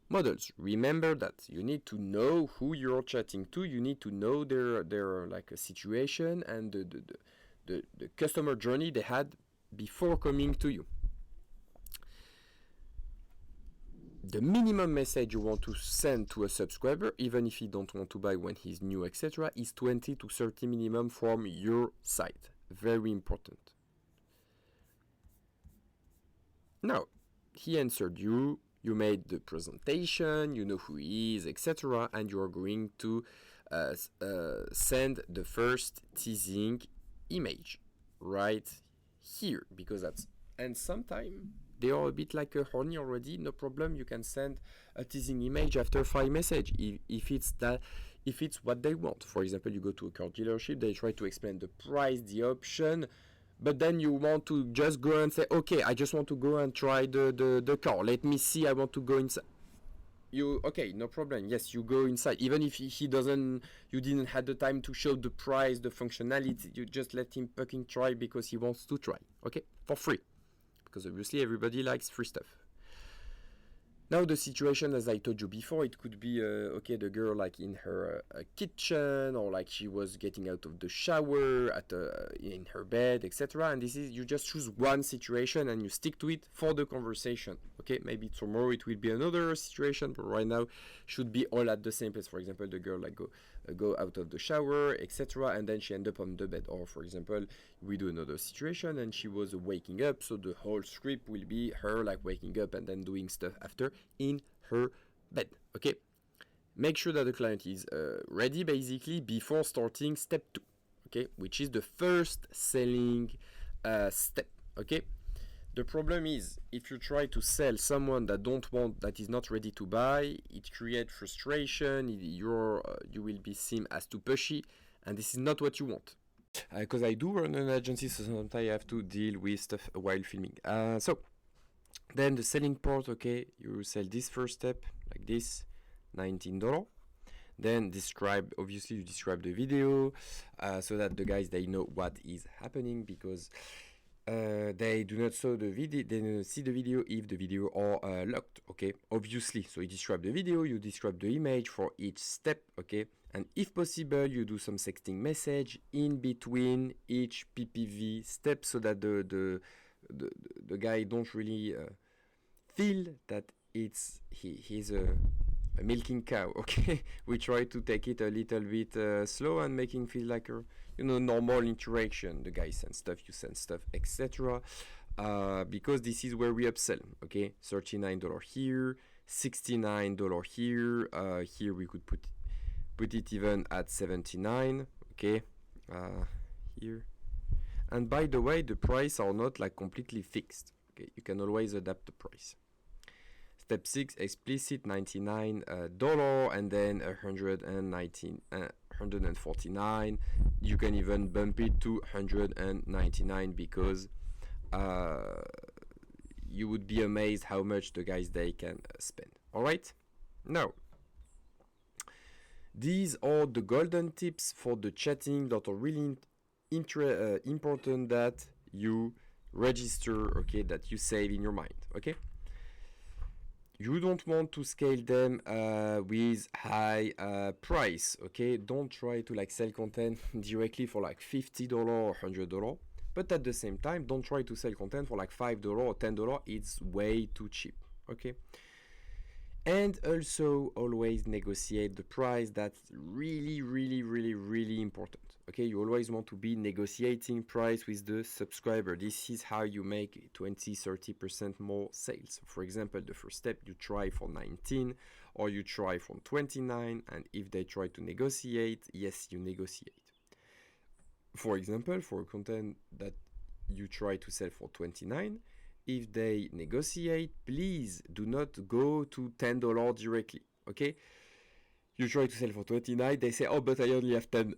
S1: models. Remember that you need to know who you're chatting to. You need to know their like a situation and the customer journey they had before coming to you. The minimum message you want to send to a subscriber, even if he don't want to buy when he's new, etc., is 20 to 30 minimum from your site. Very important. Now, he answered you. You made the presentation, you know who he is, etc., and you are going to send the first teasing image right here, because that's, and sometimes they are a bit like a horny already. No problem, you can send a teasing image after 5 messages if it's what they want. For example, you go to a car dealership, they try to explain the price, the option, but then you want to just go and say, okay, I just want to go and try the car. Let me see, I want to go inside. Okay, no problem. Yes, you go inside. Even if he doesn't, you didn't have the time to show the price, the functionality, you just let him fucking try because he wants to try. Okay, for free. Because obviously everybody likes free stuff. Now the situation, as I told you before, it could be okay, the girl like in her kitchen, or like she was getting out of the shower in her bed, etc. And this is, you just choose one situation and you stick to it for the conversation. Okay, maybe tomorrow it will be another situation, but right now should be all at the same place. For example, the girl like go out of the shower, etc., and then she end up on the bed. Or for example, we do another situation and she was waking up, so the whole script will be her like waking up and then doing stuff after in her bed. Okay, make sure that the client is ready basically before starting step 2, okay, which is the first selling step. Okay, the problem is, if you try to sell someone that is not ready to buy, it creates frustration. You will be seen as too pushy, and this is not what you want. Because I do run an agency, so sometimes I have to deal with stuff while filming. So then the selling part, okay, you sell this first step like this, $19. Then obviously you describe the video, so that the guys, they know what is happening, because they do not see the video if the video are locked. Okay, obviously. So you describe the video, you describe the image for each step. Okay, and if possible, you do some sexting message in between each PPV step, so that the guy don't really feel that he's a milking cow. Okay, we try to take it a little bit slow and making feel like a normal interaction. The guy sends stuff, you send stuff, etc. Because this is where we upsell. Okay, $39 here, $69 here. Here we could put it even at $79. Okay, here. And by the way, the price are not like completely fixed. Okay, you can always adapt the price. Step 6, explicit $99, and then $149. You can even bump it to $199, because you would be amazed how much the guys they can spend. All right, now these are the golden tips for the chatting that are really important that you register. Okay, that you save in your mind. Okay, you don't want to scale them with high price. Okay, don't try to like sell content directly for like $50 or $100, but at the same time, don't try to sell content for like $5 or $10. It's way too cheap. Okay, And also always negotiate the price. That's really important. Okay, you always want to be negotiating price with the subscriber. This is how you make 20-30% more sales. For example, the first step, you try for 19 or you try for 29, and if they try to negotiate, yes, you negotiate. For example, for content that you try to sell for 29, if they negotiate, please do not go to $10 directly. Okay, you try to sell for 29, they say, oh, but I only have $10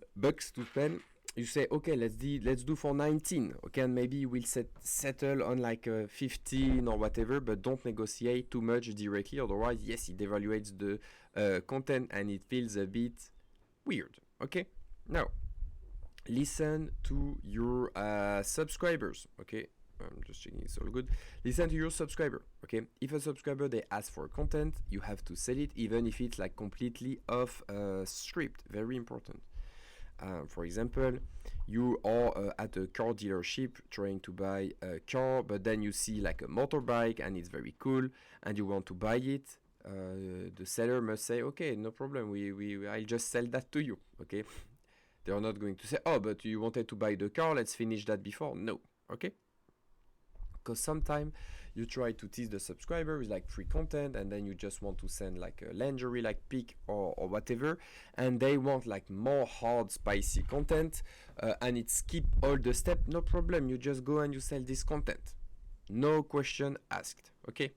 S1: to spend. You say, okay, let's do for 19. Okay, and maybe we'll settle on like 15 or whatever, but don't negotiate too much directly. Otherwise, yes, it devaluates the content and it feels a bit weird. Okay, now listen to your subscribers. Okay, I'm just checking it's all good. Listen to your subscriber. Okay, if a subscriber they ask for content, you have to sell it even if it's like completely off script. Very important. For example, you are at a car dealership trying to buy a car, but then you see like a motorbike and it's very cool and you want to buy it. The seller must say, okay, no problem, I'll just sell that to you. Okay, they are not going to say, oh, but you wanted to buy the car, let's finish that before. No. Okay, because sometimes you try to tease the subscriber with like free content and then you just want to send like a lingerie like pic or whatever, and they want like more hard spicy content and it skip all the step. No problem, you just go and you sell this content, no question asked. Okay,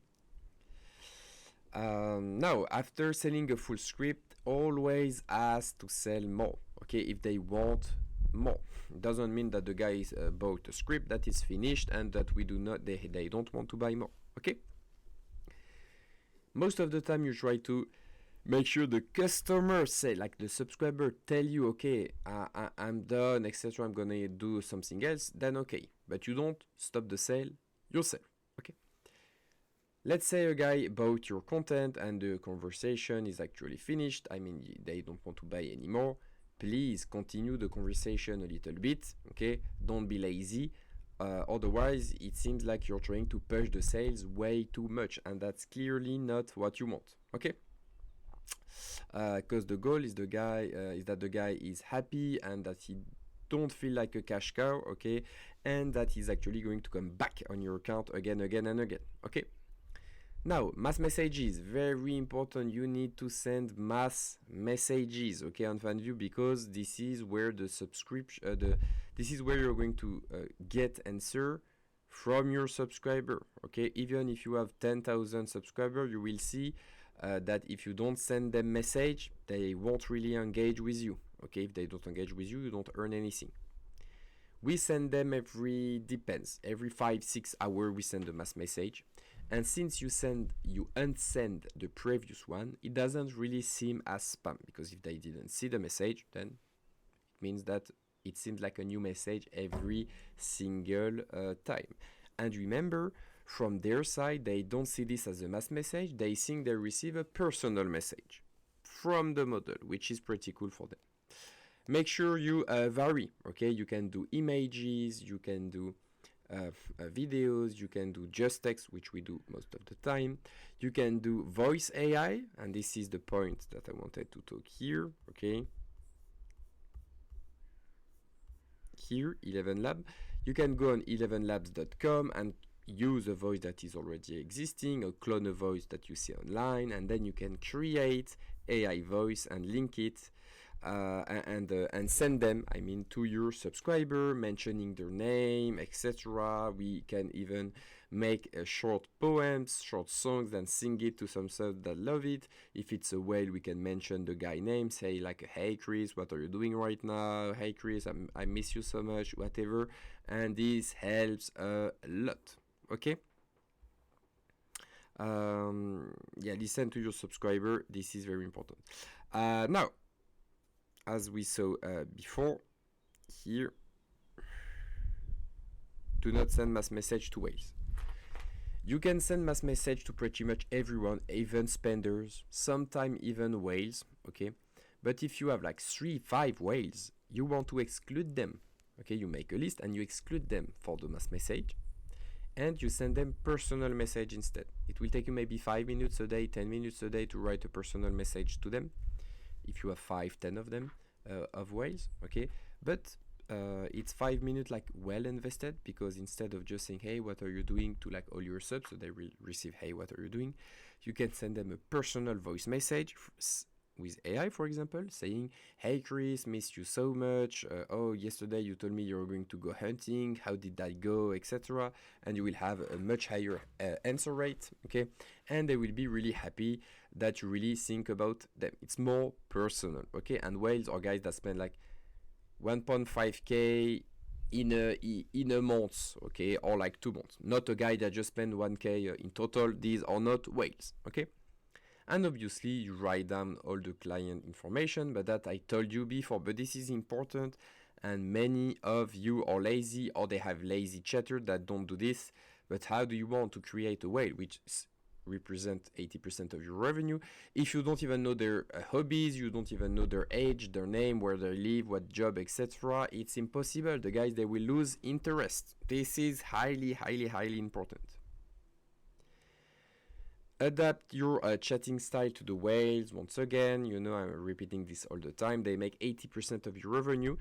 S1: now after selling a full script, always ask to sell more. Okay, if they want more, it doesn't mean that the guys bought a script that is finished and that they don't want to buy more. Okay, most of the time you try to make sure the customer say, like the subscriber tell you, okay, I'm done, etc., I'm gonna do something else, then okay, but you don't stop the sale yourself. Okay, let's say a guy bought your content and the conversation is actually finished, I mean they don't want to buy anymore. Please continue the conversation a little bit. Okay, don't be lazy. Otherwise, it seems like you're trying to push the sales way too much, and that's clearly not what you want. Okay, because the goal is that the guy is happy and that he don't feel like a cash cow. Okay, and that he's actually going to come back on your account again and again. Okay. Now, mass messages, very important. You need to send mass messages, okay, on FanView, because this is where the subscription, this is where you're going to get answer from your subscriber, okay. Even if you have 10,000 subscribers, you will see that if you don't send them message, they won't really engage with you, okay. If they don't engage with you, you don't earn anything. We send them every 5-6 hours we send a mass message. And since you unsend the previous one, it doesn't really seem as spam, because if they didn't see the message, then it means that it seems like a new message every single time. And remember, from their side, they don't see this as a mass message, they think they receive a personal message from the model, which is pretty cool for them. Make sure you vary, okay? You can do images, you can do videos, you can do just text, which we do most of the time. You can do voice AI, and this is the point that I wanted to talk here. Okay, here 11 Lab, you can go on 11labs.com and use a voice that is already existing, or clone a voice that you see online, and then you can create AI voice and link it and send them, I mean, to your subscriber, mentioning their name, etc. We can even make short poems, short songs, and sing it to some subs that love it. If it's a whale, we can mention the guy name, say like, hey Chris, what are you doing right now? Hey Chris, I miss you so much, whatever. And this helps a lot. Okay, yeah, listen to your subscriber, this is very important. Now, as we saw before, here, do not send mass message to whales. You can send mass message to pretty much everyone, even spenders, sometimes even whales, okay? But if you have like 3-5 whales, you want to exclude them, okay? You make a list and you exclude them for the mass message. and you send them personal message instead. It will take you maybe 5 minutes a day, 10 minutes a day to write a personal message to them, if you have 5-10 of them, of whales, okay? But it's 5 minutes like well invested, because instead of just saying, hey, what are you doing, to like all your subs, so they will receive, hey, what are you doing, you can send them a personal voice message with AI, for example, saying, hey Chris, missed you so much, oh, yesterday you told me you were going to go hunting, how did that go, etc. And you will have a much higher answer rate, okay? And they will be really happy that you really think about them. It's more personal, okay? And whales are guys that spend like 1.5k in a month, okay, or like 2 months. Not a guy that just spend 1k in total. These are not whales, okay? And obviously you write down all the client information, but that I told you before, but this is important, and many of you are lazy, or they have lazy chatter that don't do this. But how do you want to create a whale which represent 80% of your revenue if you don't even know their hobbies, you don't even know their age, their name, where they live, what job, etc.? It's impossible. The guys, they will lose interest. This is highly important. Adapt your chatting style to the whales. Once again, you know, I'm repeating this all the time. They make 80% of your revenue,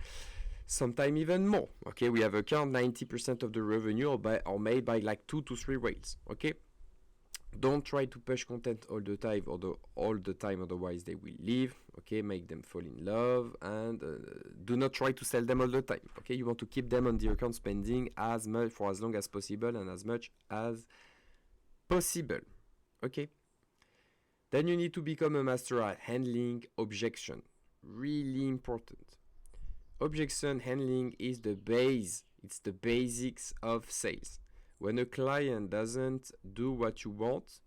S1: sometimes even more. Okay, we have a count, 90% of the revenue are made by like 2 to 3 whales. Okay, don't try to push content all the time, otherwise they will leave. Okay, make them fall in love, and do not try to sell them all the time. Okay, you want to keep them on the account spending as much for as long as possible and as much as possible. Okay, then you need to become a master at handling objection. Really important. Objection handling is the base. It's the basics of sales. When a client doesn't do what you want,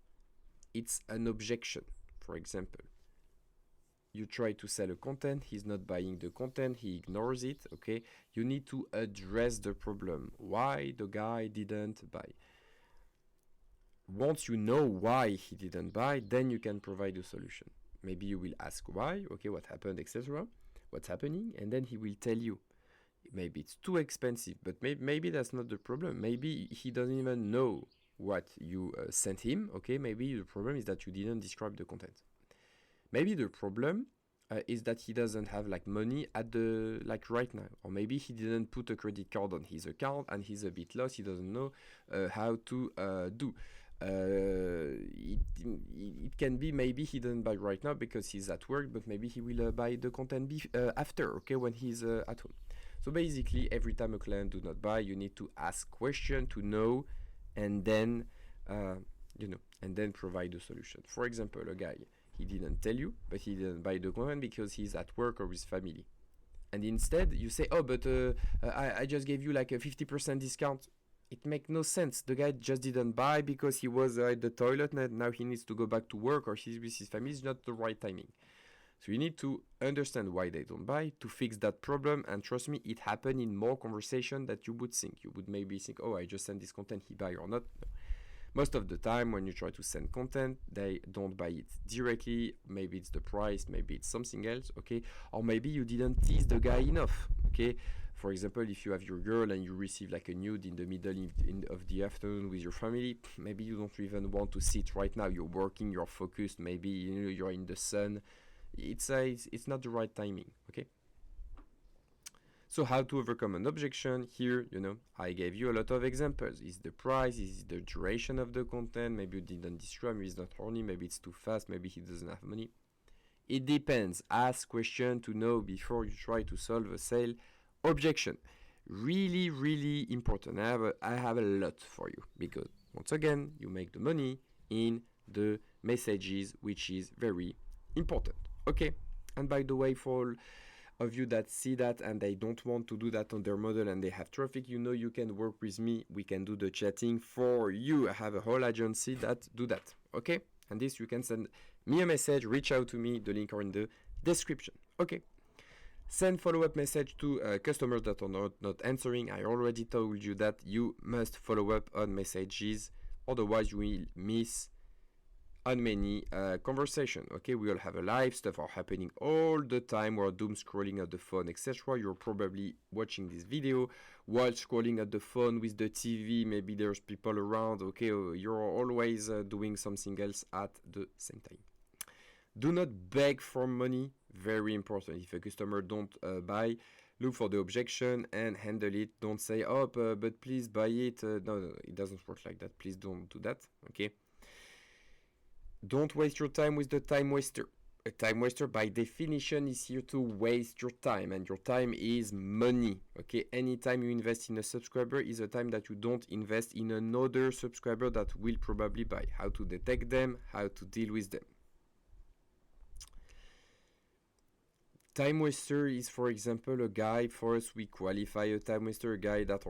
S1: it's an objection. For example, you try to sell a content, he's not buying the content, he ignores it, okay? You need to address the problem. Why the guy didn't buy? Once you know why he didn't buy, then you can provide a solution. Maybe you will ask why, okay, what happened, etc. What's happening, and then he will tell you. Maybe it's too expensive, but maybe that's not the problem. Maybe he doesn't even know what you sent him, okay? Maybe the problem is that you didn't describe the content. Maybe the problem is that he doesn't have like money at the right now, or maybe he didn't put a credit card on his account and he's a bit lost. He doesn't know how to do. It can be maybe he doesn't buy right now because he's at work, but maybe he will buy the content after, okay, when he's at home. So basically, every time a client do not buy, you need to ask question to know, and then and then provide a solution. For example, a guy, he didn't tell you, but he didn't buy the content because he's at work or with family, and instead you say, oh, but I just gave you like a 50% discount. It makes no sense. The guy just didn't buy because he was at the toilet and now he needs to go back to work, or he's with his family. It's not the right timing. So you need to understand why they don't buy to fix that problem. And trust me, it happened in more conversation that you would think. You would maybe think, oh, I just sent this content, he buy or not. No. Most of the time when you try to send content, they don't buy it directly. Maybe it's the price, maybe it's something else, okay? Or maybe you didn't tease the guy enough, okay? For example, if you have your girl and you receive like a nude in the middle of the afternoon with your family, maybe you don't even want to sit right now. You're working, you're focused, maybe you're in the sun. It's not the right timing, okay? So how to overcome an objection? Here, I gave you a lot of examples. Is the price, is the duration of the content, maybe you didn't describe, maybe it's not horny, maybe it's too fast, maybe he doesn't have money. It depends. Ask question to know before you try to solve a sale objection. Really important. I have a lot for you, because once again, you make the money in the messages, which is very important. Okay, and by the way, for all of you that see that and they don't want to do that on their model and they have traffic, you can work with me. We can do the chatting for you. I have a whole agency that do that, okay? And this, you can send me a message, reach out to me, the link are in the description, okay? Send follow-up message to customers that are not answering. I already told you that you must follow up on messages, otherwise you will miss on many conversation. Okay, we all have a life, stuff are happening all the time. We're doom scrolling at the phone, etc. You're probably watching this video while scrolling at the phone with the TV. Maybe there's people around. Okay, you're always doing something else at the same time. Do not beg for money. Very important. If a customer don't buy, look for the objection and handle it. Don't say, oh, but please buy it. No, it doesn't work like that. Please don't do that. Okay. Don't waste your time with the time waster. A time waster, by definition, is here to waste your time, and your time is money. Okay, anytime you invest in a subscriber is a time that you don't invest in another subscriber that will probably buy. How to detect them, how to deal with them. Time waster is, for example, a guy. For us, we qualify a time waster, a guy that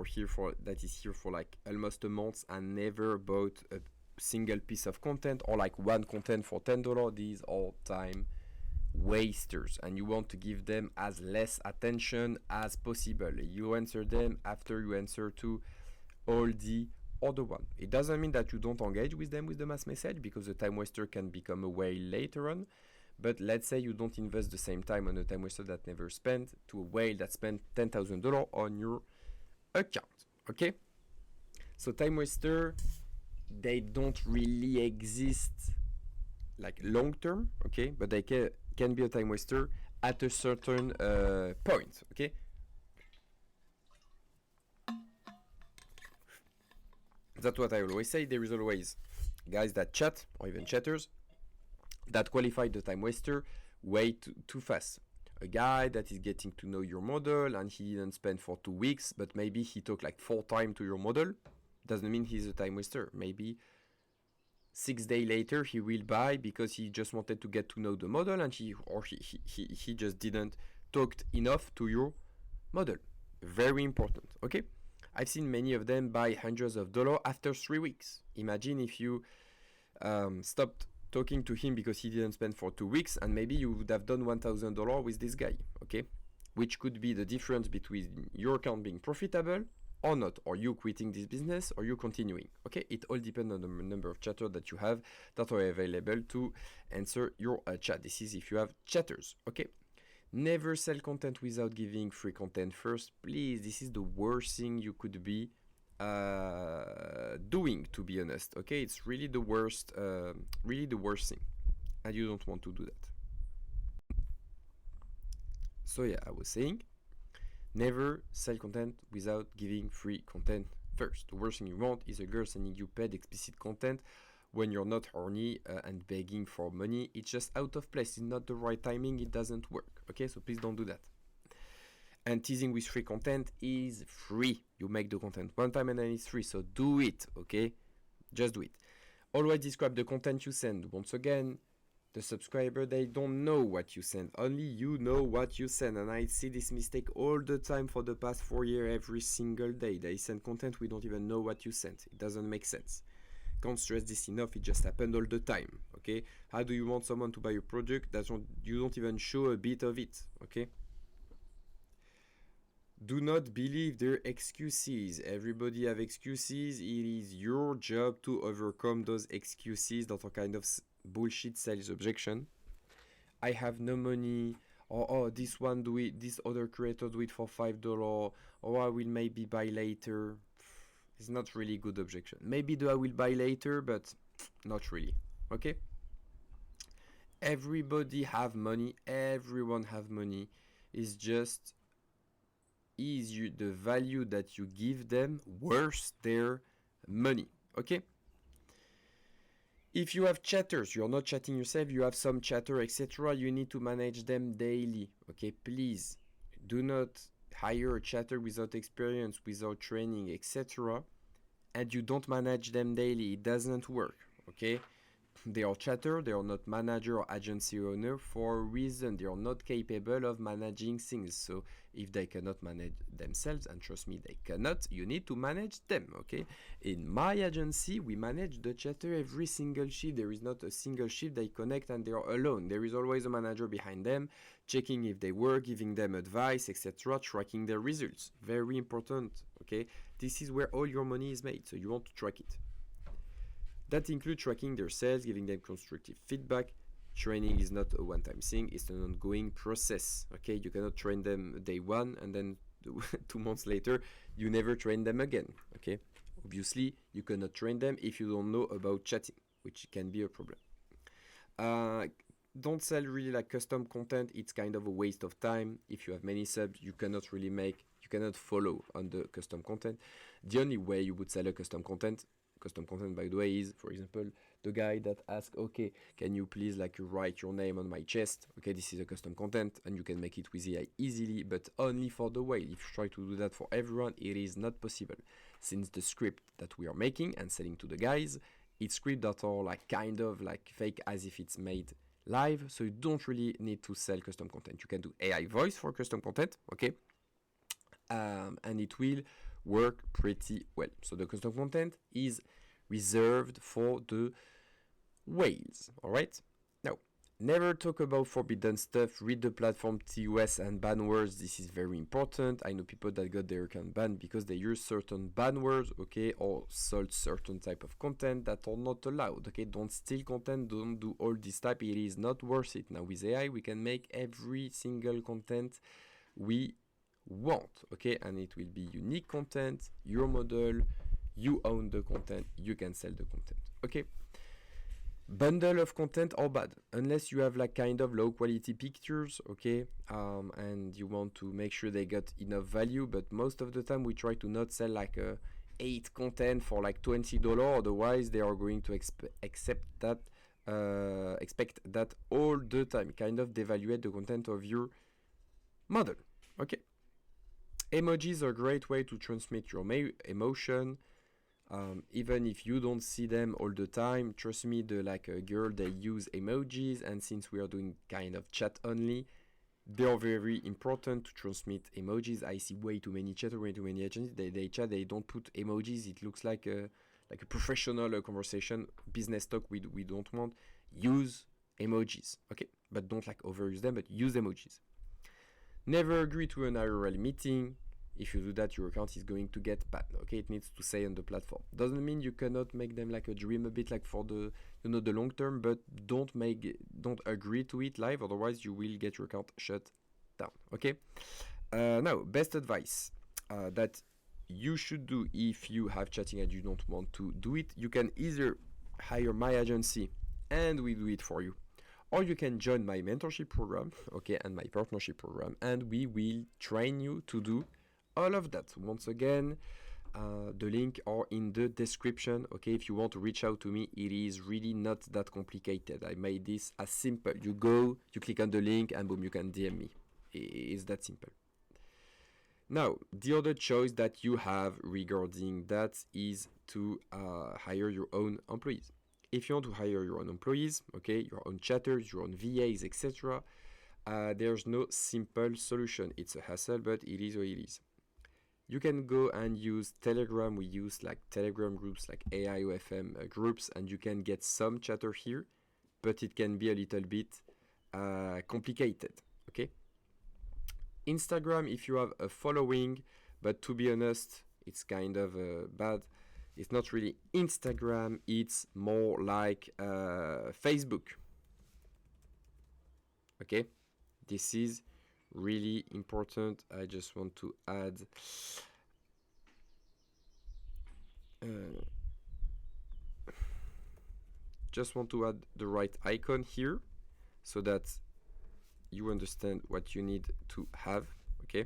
S1: is here for like almost a month and never bought a single piece of content, or like one content for $10. These are time wasters, and you want to give them as less attention as possible. You answer them after you answer to all the other one. It doesn't mean that you don't engage with them with the mass message, because the time waster can become a whale later on. But let's say you don't invest the same time on a time waster that never spent to a whale that spent $10,000 on your account. Okay, so time waster, they don't really exist like long term, okay, but they can be a time waster at a certain point. Okay, that's what I always say. There is always guys that chat, or even chatters, that qualify the time waster way too fast. A guy that is getting to know your model and he didn't spend for 2 weeks, but maybe he talked like 4 times to your model, doesn't mean he's a time waster. Maybe 6 days later he will buy because he just wanted to get to know the model, and he just didn't talk enough to your model. Very important. Okay, I've seen many of them buy hundreds of dollars after 3 weeks. Imagine if you stopped talking to him because he didn't spend for 2 weeks, and maybe you would have done $1,000 with this guy. Okay, which could be the difference between your account being profitable or not, or you quitting this business, or you continuing. Okay, it all depends on the number of chatters that you have that are available to answer your chat. This is if you have chatters. Okay, never sell content without giving free content first. Please, this is the worst thing you could be doing, to be honest. Okay, it's really the worst thing, and you don't want to do that. So yeah, I was saying, never sell content without giving free content first. The worst thing you want is a girl sending you paid explicit content when you're not horny and begging for money. It's just out of place. It's not the right timing. It doesn't work. Okay, so please don't do that. And teasing with free content is free. You make the content one time and then it's free. So do it, okay? Just do it. Always describe the content you send. Once again, the subscriber, they don't know what you send. Only you know what you send. And I see this mistake all the time for the past 4 years, every single day. They send content, we don't even know what you sent. It doesn't make sense. Can't stress this enough. It just happened all the time, okay? How do you want someone to buy your product that you don't even show a bit of it, okay? Do not believe their excuses. Everybody have excuses. It is your job to overcome those excuses that are kind of bullshit sales objection. I have no money, or oh, this one do it, this other creator do it for $5, or I will maybe buy later. It's not really good objection. Maybe I will buy later, but not really. Okay? Everybody have money. Everyone have money. It's just, is the value that you give them worth their money? Okay? If you have chatters, you're not chatting yourself, you have some chatter, etc., you need to manage them daily. Okay, please do not hire a chatter without experience, without training, etc., and you don't manage them daily. It doesn't work. Okay, they are chatter, they are not manager or agency owner for a reason. They are not capable of managing things. So if they cannot manage themselves, and trust me, they cannot, you need to manage them. Okay, in my agency, we manage the chatter every single shift. There is not a single shift they connect and they are alone. There is always a manager behind them, checking if they work, giving them advice, etc., tracking their results. Very important. Okay, this is where all your money is made, so you want to track it. That includes tracking their sales, giving them constructive feedback. Training is not a one-time thing, it's an ongoing process. Okay, you cannot train them day one and then 2 months later you never train them again. Okay, obviously you cannot train them if you don't know about chatting, which can be a problem. Don't sell really like custom content. It's kind of a waste of time. If you have many subs, you cannot follow on the custom content. The only way you would sell a custom content, by the way, is, for example, the guy that asks, okay, can you please like write your name on my chest? Okay, this is a custom content and you can make it with AI easily, but only for the whale. If you try to do that for everyone, it is not possible, since the script that we are making and selling to the guys, it's scripts that are like kind of like fake, as if it's made live, so you don't really need to sell custom content. You can do AI voice for custom content, okay, and it will work pretty well. So the custom content is reserved for the whales. All right, now never talk about forbidden stuff. Read the platform TOS and ban words. This is very important. I know people that got their account banned because they use certain ban words, okay, or sold certain type of content that are not allowed. Okay, don't steal content, don't do all this type. It is not worth it. Now with AI we can make every single content we want, okay, and it will be unique content, your model, you own the content, you can sell the content. Okay, bundle of content are bad unless you have like kind of low quality pictures, okay, and you want to make sure they got enough value. But most of the time we try to not sell like 8 content for like $20, otherwise they are going to expect that all the time, kind of devaluate the content of your model. Okay, emojis are a great way to transmit your emotion. Even if you don't see them all the time, trust me, like a girl, they use emojis, and since we are doing kind of chat only, they are very important to transmit emojis. I see way too many chatters, way too many agents. They chat, they don't put emojis. It looks like a professional conversation, business talk. We don't want. Use emojis, okay, but don't like overuse them. But use emojis. Never agree to an IRL meeting. If you do that, your account is going to get banned. Okay, it needs to say on the platform. Doesn't mean you cannot make them like a dream a bit, like for the the long term, but don't agree to it live, otherwise you will get your account shut down. Okay. Now, best advice that you should do if you have chatting and you don't want to do it, you can either hire my agency and we do it for you, or you can join my mentorship program, okay, and my partnership program, and we will train you to do all of that. Once again, the link are in the description. Okay, if you want to reach out to me, it is really not that complicated. I made this as simple. You go, you click on the link, and boom, you can DM me. It's that simple. Now, the other choice that you have regarding that is to hire your own employees. If you want to hire your own employees, okay, your own chatters, your own VAs, etc., there's no simple solution. It's a hassle, but it is what it is. You can go and use Telegram. We use like Telegram groups, like AI OFM groups, and you can get some chatter here, but it can be a little bit complicated, okay? Instagram, if you have a following, but to be honest, it's kind of bad. It's not really Instagram, it's more like Facebook, okay? This is really important. I just want to add the right icon here so that you understand what you need to have. Okay,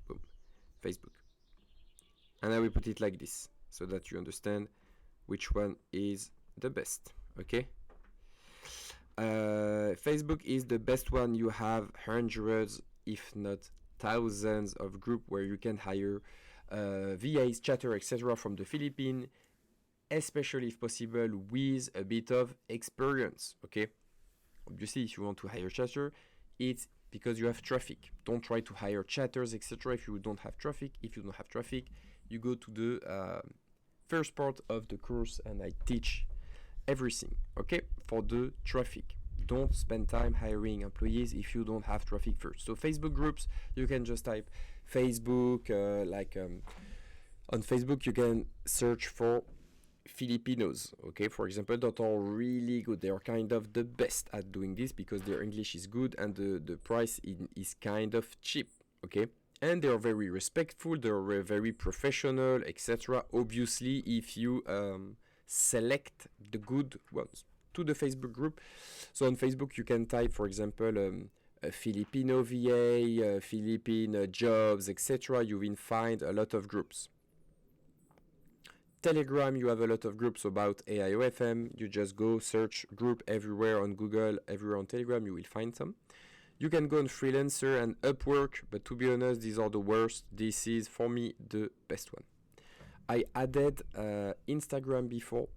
S1: boom, Facebook, and I will put it like this so that you understand which one is the best. Okay, Facebook is the best one. You have hundreds, if not thousands, of group where you can hire VAs, chatter, etc. from the Philippines, especially if possible with a bit of experience. Okay, obviously, if you want to hire chatter, it's because you have traffic. Don't try to hire chatters, etc. if you don't have traffic. If you don't have traffic, you go to the first part of the course and I teach everything, okay, for the traffic. Don't spend time hiring employees if you don't have traffic first. So Facebook groups, you can just type Facebook, on Facebook you can search for Filipinos, okay, for example, that are really good. They are kind of the best at doing this because their English is good and the price is kind of cheap, okay? And they are very respectful, they are very professional, etc. Obviously, if you select the good ones to the Facebook group. So on Facebook, you can type, for example, a Filipino VA, Philippine jobs, etc. You will find a lot of groups. Telegram, you have a lot of groups about AIOFM. You just go search group everywhere on Google, everywhere on Telegram, you will find some. You can go on Freelancer and Upwork, but to be honest, these are the worst. This is, for me, the best one. I added Instagram before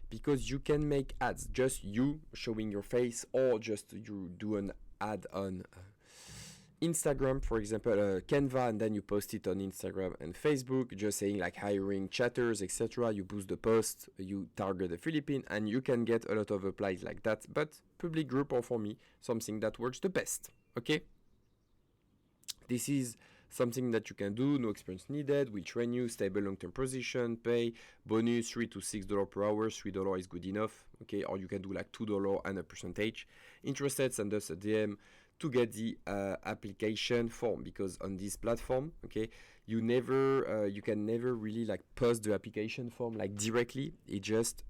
S1: because you can make ads, just you showing your face, or just you do an ad on Instagram, for example, Canva, and then you post it on Instagram and Facebook, just saying like hiring chatters, etc. You boost the post, you target the Philippines, and you can get a lot of applies like that. But public group are, for me, something that works the best, okay? This is something that you can do, no experience needed, will train you, stable long-term position, pay, bonus $3 to $6 per hour, $3 is good enough, okay? Or you can do like $2 and a percentage. Interested, send us a DM to get the application form, because on this platform, okay, you can never really like post the application form like directly. It just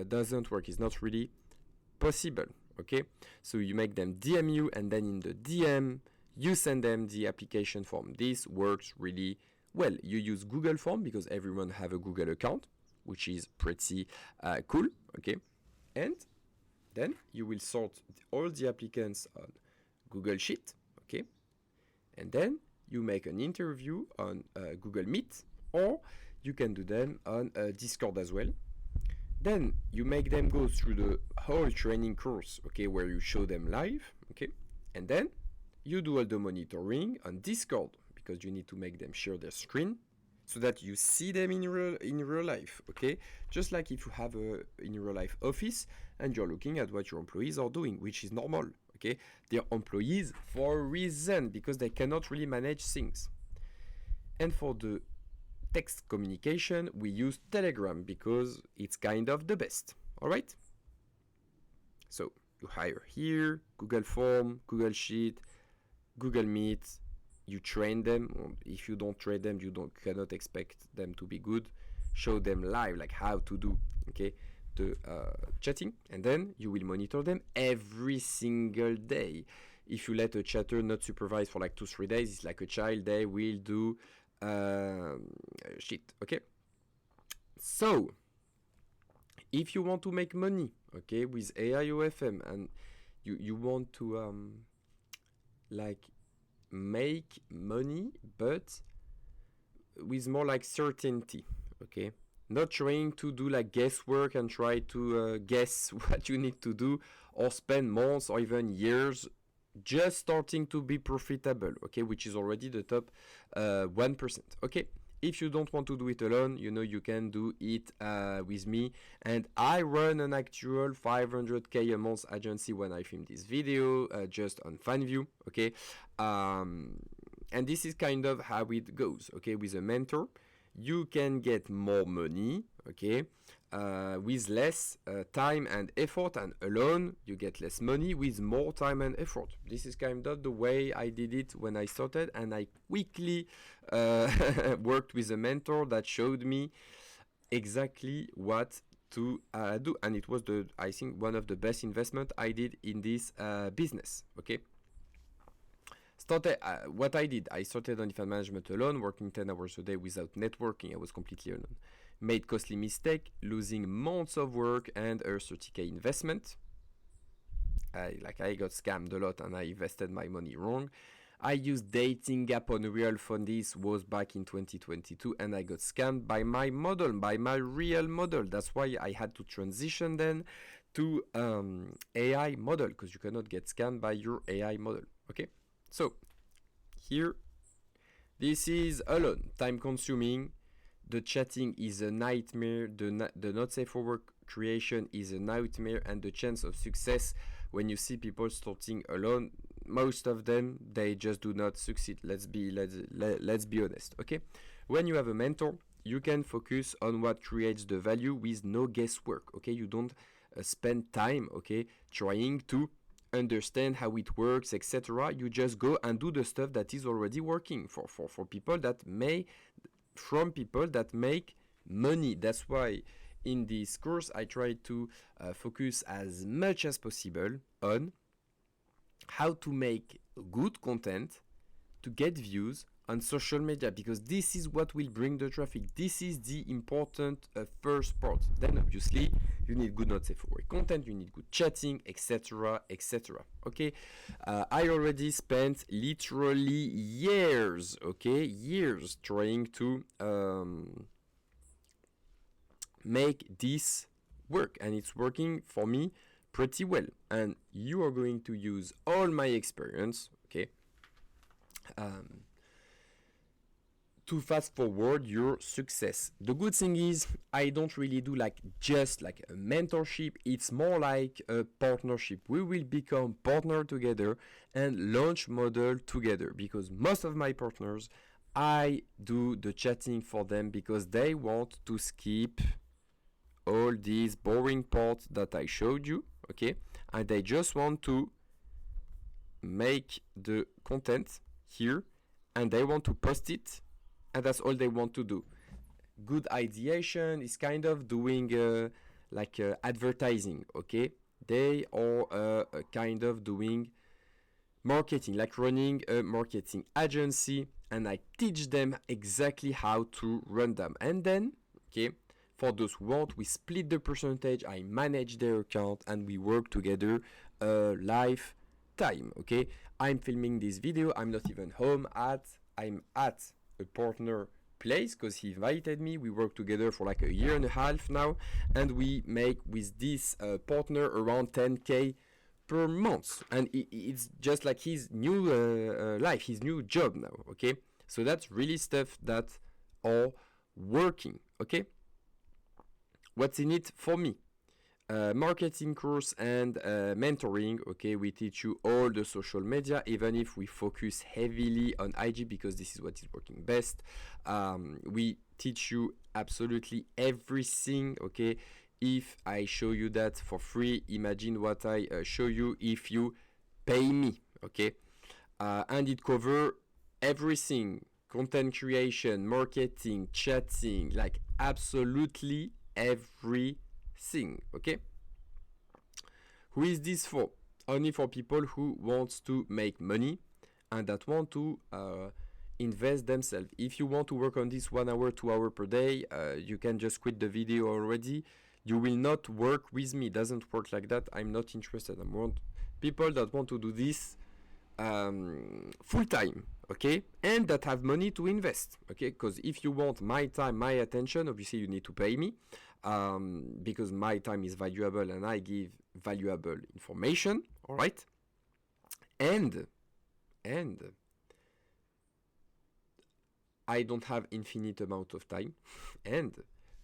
S1: doesn't work. It's not really possible, okay? So you make them DM you, and then in the DM you send them the application form. This works really well. You use Google Form because everyone have a Google account, which is pretty cool, okay? And then you will sort all the applicants on Google Sheet, okay? And then you make an interview on Google Meet, or you can do them on Discord as well. Then you make them go through the whole training course, okay, where you show them live, okay? And then you do all the monitoring on Discord, because you need to make them share their screen so that you see them in real life, okay? Just like if you have a in real life office and you're looking at what your employees are doing, which is normal, okay? They're employees for a reason, because they cannot really manage things. And for the text communication, we use Telegram because it's kind of the best, all right? So you hire here, Google Form, Google Sheet, Google Meet, you train them. If you don't train them, you cannot expect them to be good. Show them live, like how to do, okay, the chatting, and then you will monitor them every single day. If you let a chatter not supervised for like 2-3 days, it's like a child, they will do shit, okay? So, if you want to make money, okay, with AIOFM, and you want to like make money, but with more like certainty, okay? Not trying to do like guesswork and try to guess what you need to do, or spend months or even years just starting to be profitable, okay, which is already the top 1%, okay? If you don't want to do it alone, you know, you can do it with me, and I run an actual 500k a month agency when I film this video, just on FanView, okay? And this is kind of how it goes, okay? With a mentor, you can get more money, okay, with less time and effort, and alone you get less money with more time and effort. This is kind of the way I did it when I started, and I quickly worked with a mentor that showed me exactly what to do, and it was I think one of the best investment I did in this business, okay? What I did, I started on event management alone, working 10 hours a day without networking. I was completely alone. Made costly mistake, losing months of work and a 30k investment. I got scammed a lot, and I invested my money wrong. I used dating app on real phone. This was back in 2022, and I got scammed by my model, by my real model. That's why I had to transition then to AI model, because you cannot get scammed by your AI model, okay? So, here, this is alone, time consuming, the chatting is a nightmare, the not safe for work creation is a nightmare, and the chance of success when you see people starting alone, most of them, they just do not succeed. Let's be honest, okay? When you have a mentor, you can focus on what creates the value with no guesswork. Okay, you don't spend time, okay, trying to understand how it works, etc. You just go and do the stuff that is already working for people that make money. That's why in this course I try to focus as much as possible on how to make good content to get views on social media, because this is what will bring the traffic. This is the important first part. Then obviously you need good not safe for work content, you need good chatting, etc, etc. Okay, I already spent literally years, okay, years trying to make this work, and it's working for me pretty well. And you are going to use all my experience, okay, to fast forward your success. The good thing is I don't really do just like a mentorship. It's more like a partnership. We will become partner together and launch model together, because most of my partners, I do the chatting for them because they want to skip all these boring parts that I showed you, okay, and they just want to make the content here and they want to post it, and that's all they want to do. Good ideation is kind of doing advertising, okay? They are kind of doing marketing, like running a marketing agency, and I teach them exactly how to run them. And then, okay, for those who want, we split the percentage, I manage their account, and we work together lifetime, okay? I'm filming this video, I'm not even home I'm at a partner place because he invited me. We work together for like a year and a half now, and we make with this partner around 10K per month, and it's just like his new life, his new job now, okay? So that's really stuff that are working, okay? What's in it for me? Marketing course and mentoring, okay? We teach you all the social media, even if we focus heavily on IG because this is what is working best. We teach you absolutely everything, okay? If I show you that for free, imagine what I show you if you pay me, okay? And it covers everything: content creation, marketing, chatting, like absolutely everything, okay? Who is this for? Only for people who want to make money and that want to invest themselves. If you want to work on this 1 hour, 2 hours per day, you can just quit the video already. You will not work with me. It doesn't work like that. I'm not interested. I want people that want to do this full time, okay, and that have money to invest, okay? Because if you want my time, my attention, obviously you need to pay me, because my time is valuable and I give valuable information, all right? And I don't have infinite amount of time, and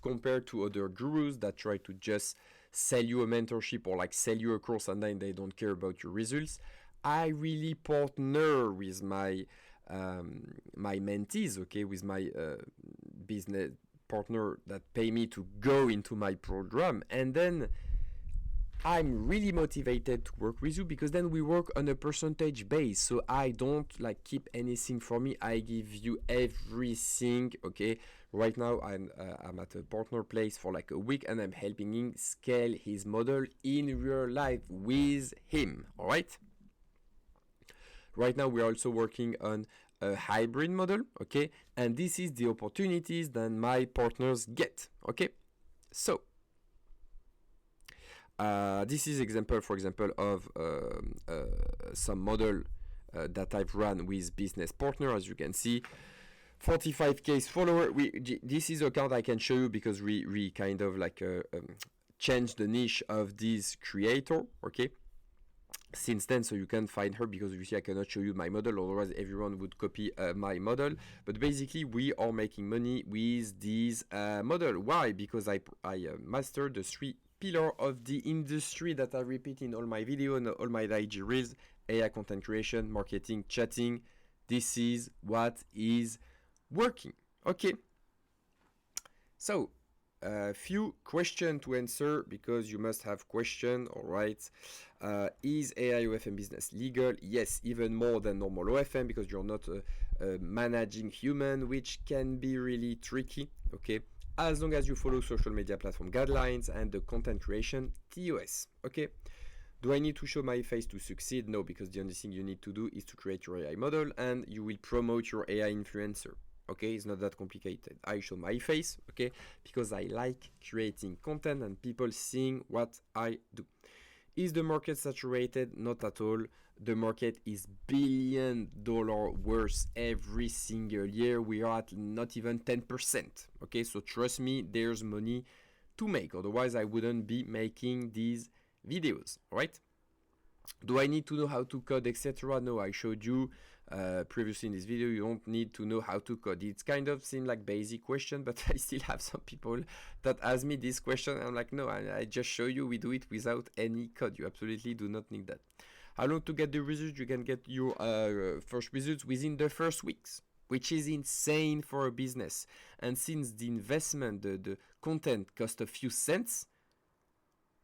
S1: compared to other gurus that try to just sell you a mentorship or like sell you a course and then they don't care about your results, I really partner with my my mentees, okay, with my business partner that pay me to go into my program, and then I'm really motivated to work with you because then we work on a percentage base. So I don't like keep anything for me. I give you everything, okay? Right now I'm at a partner place for like a week and I'm helping him scale his model in real life with him, all right? Right now we're also working on a hybrid model, okay? And this is the opportunities that my partners get, okay? So this is example, for example, of some model that I've run with business partner. As you can see, 45K follower. This is account I can show you because we kind of like changed the niche of this creator, okay? Since then, so you can find her because obviously I cannot show you my model, otherwise everyone would copy my model. But basically we are making money with this model. Why? Because I mastered the 3 pillar of the industry that I repeat in all my video and all my IG reels: AI content creation, marketing, chatting. This is what is working, okay? So, a few questions to answer because you must have question. All right, is AI OFM business legal? Yes, even more than normal OFM because you're not a managing human, which can be really tricky. Okay, as long as you follow social media platform guidelines and the content creation TOS. Okay. Do I need to show my face to succeed? No, because the only thing you need to do is to create your AI model and you will promote your AI influencer. Okay, it's not that complicated. I show my face, okay, because I like creating content and people seeing what I do. Is the market saturated? Not at all. The market is $1 billion worth every single year. We are at not even 10%. Okay, so trust me, there's money to make. Otherwise, I wouldn't be making these videos, right? Do I need to know how to code, etc.? No, I showed you previously in this video, you don't need to know how to code. It's kind of seem like basic question, but I still have some people that ask me this question. I'm like, no, I just show you we do it without any code. You absolutely do not need that. How long to get the results? You can get your first results within the first weeks, which is insane for a business. And since the investment, the content cost a few cents,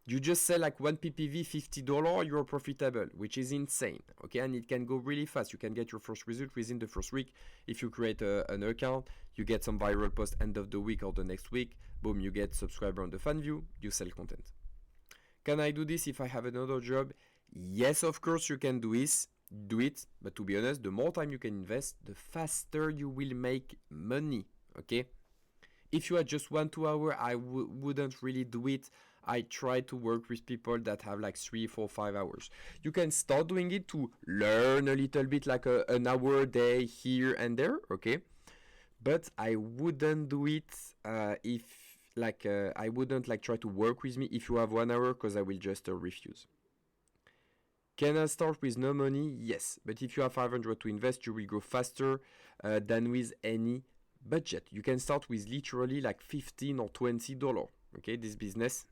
S1: you just sell like one PPV $50, you're profitable, which is insane. Okay, and it can go really fast. You can get your first result within the first week. If you create an account, you get some viral post end of the week or the next week. Boom, you get subscriber on the fan view, you sell content. Can I do this if I have another job? Yes, of course you can do it. But to be honest, the more time you can invest, the faster you will make money. Okay. If you had just 1-2 hours, I wouldn't really do it. I try to work with people that have like 3, 4, 5 hours. You can start doing it to learn a little bit, like an hour a day here and there, okay? But I wouldn't do it if like I wouldn't like try to work with me if you have 1 hour, because I will just refuse. Can I start with no money? Yes, but if you have 500 to invest, you will go faster than with any budget. You can start with literally like $15 or $20. Okay, this business.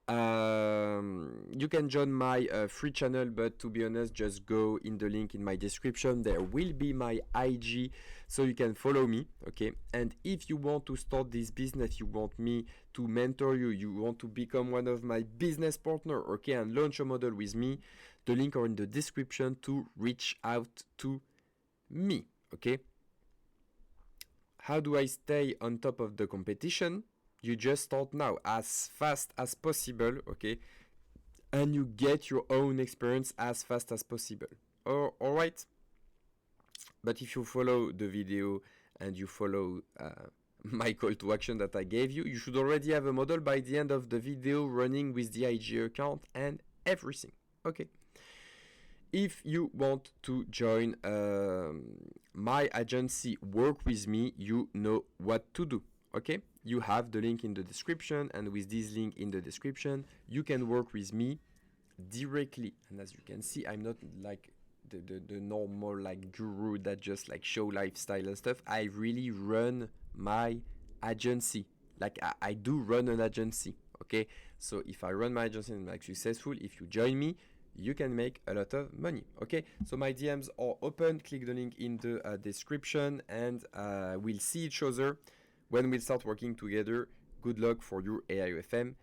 S1: You can join my free channel, but to be honest, just go in the link in my description. There will be my IG, so you can follow me. Okay, and if you want to start this business, you want me to mentor you, you want to become one of my business partner, okay, and launch a model with me, the link are in the description to reach out to me. Okay, how do I stay on top of the competition? You just start now as fast as possible, okay? And you get your own experience as fast as possible. All right? But if you follow the video and you follow my call to action that I gave you, you should already have a model by the end of the video running with the IG account and everything, okay? If you want to join my agency, work with me, you know what to do, okay? You have the link in the description, and with this link in the description, you can work with me directly. And as you can see, I'm not like the normal like guru that just like show lifestyle and stuff. I really run my agency. Like I do run an agency, okay? So if I run my agency and I'm like successful, if you join me, you can make a lot of money, okay? So my DMs are open. Click the link in the description, and we'll see each other when we start working together. Good luck for your AIOFM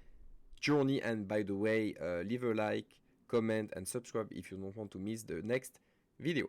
S1: journey. And by the way, leave a like, comment, and subscribe if you don't want to miss the next video.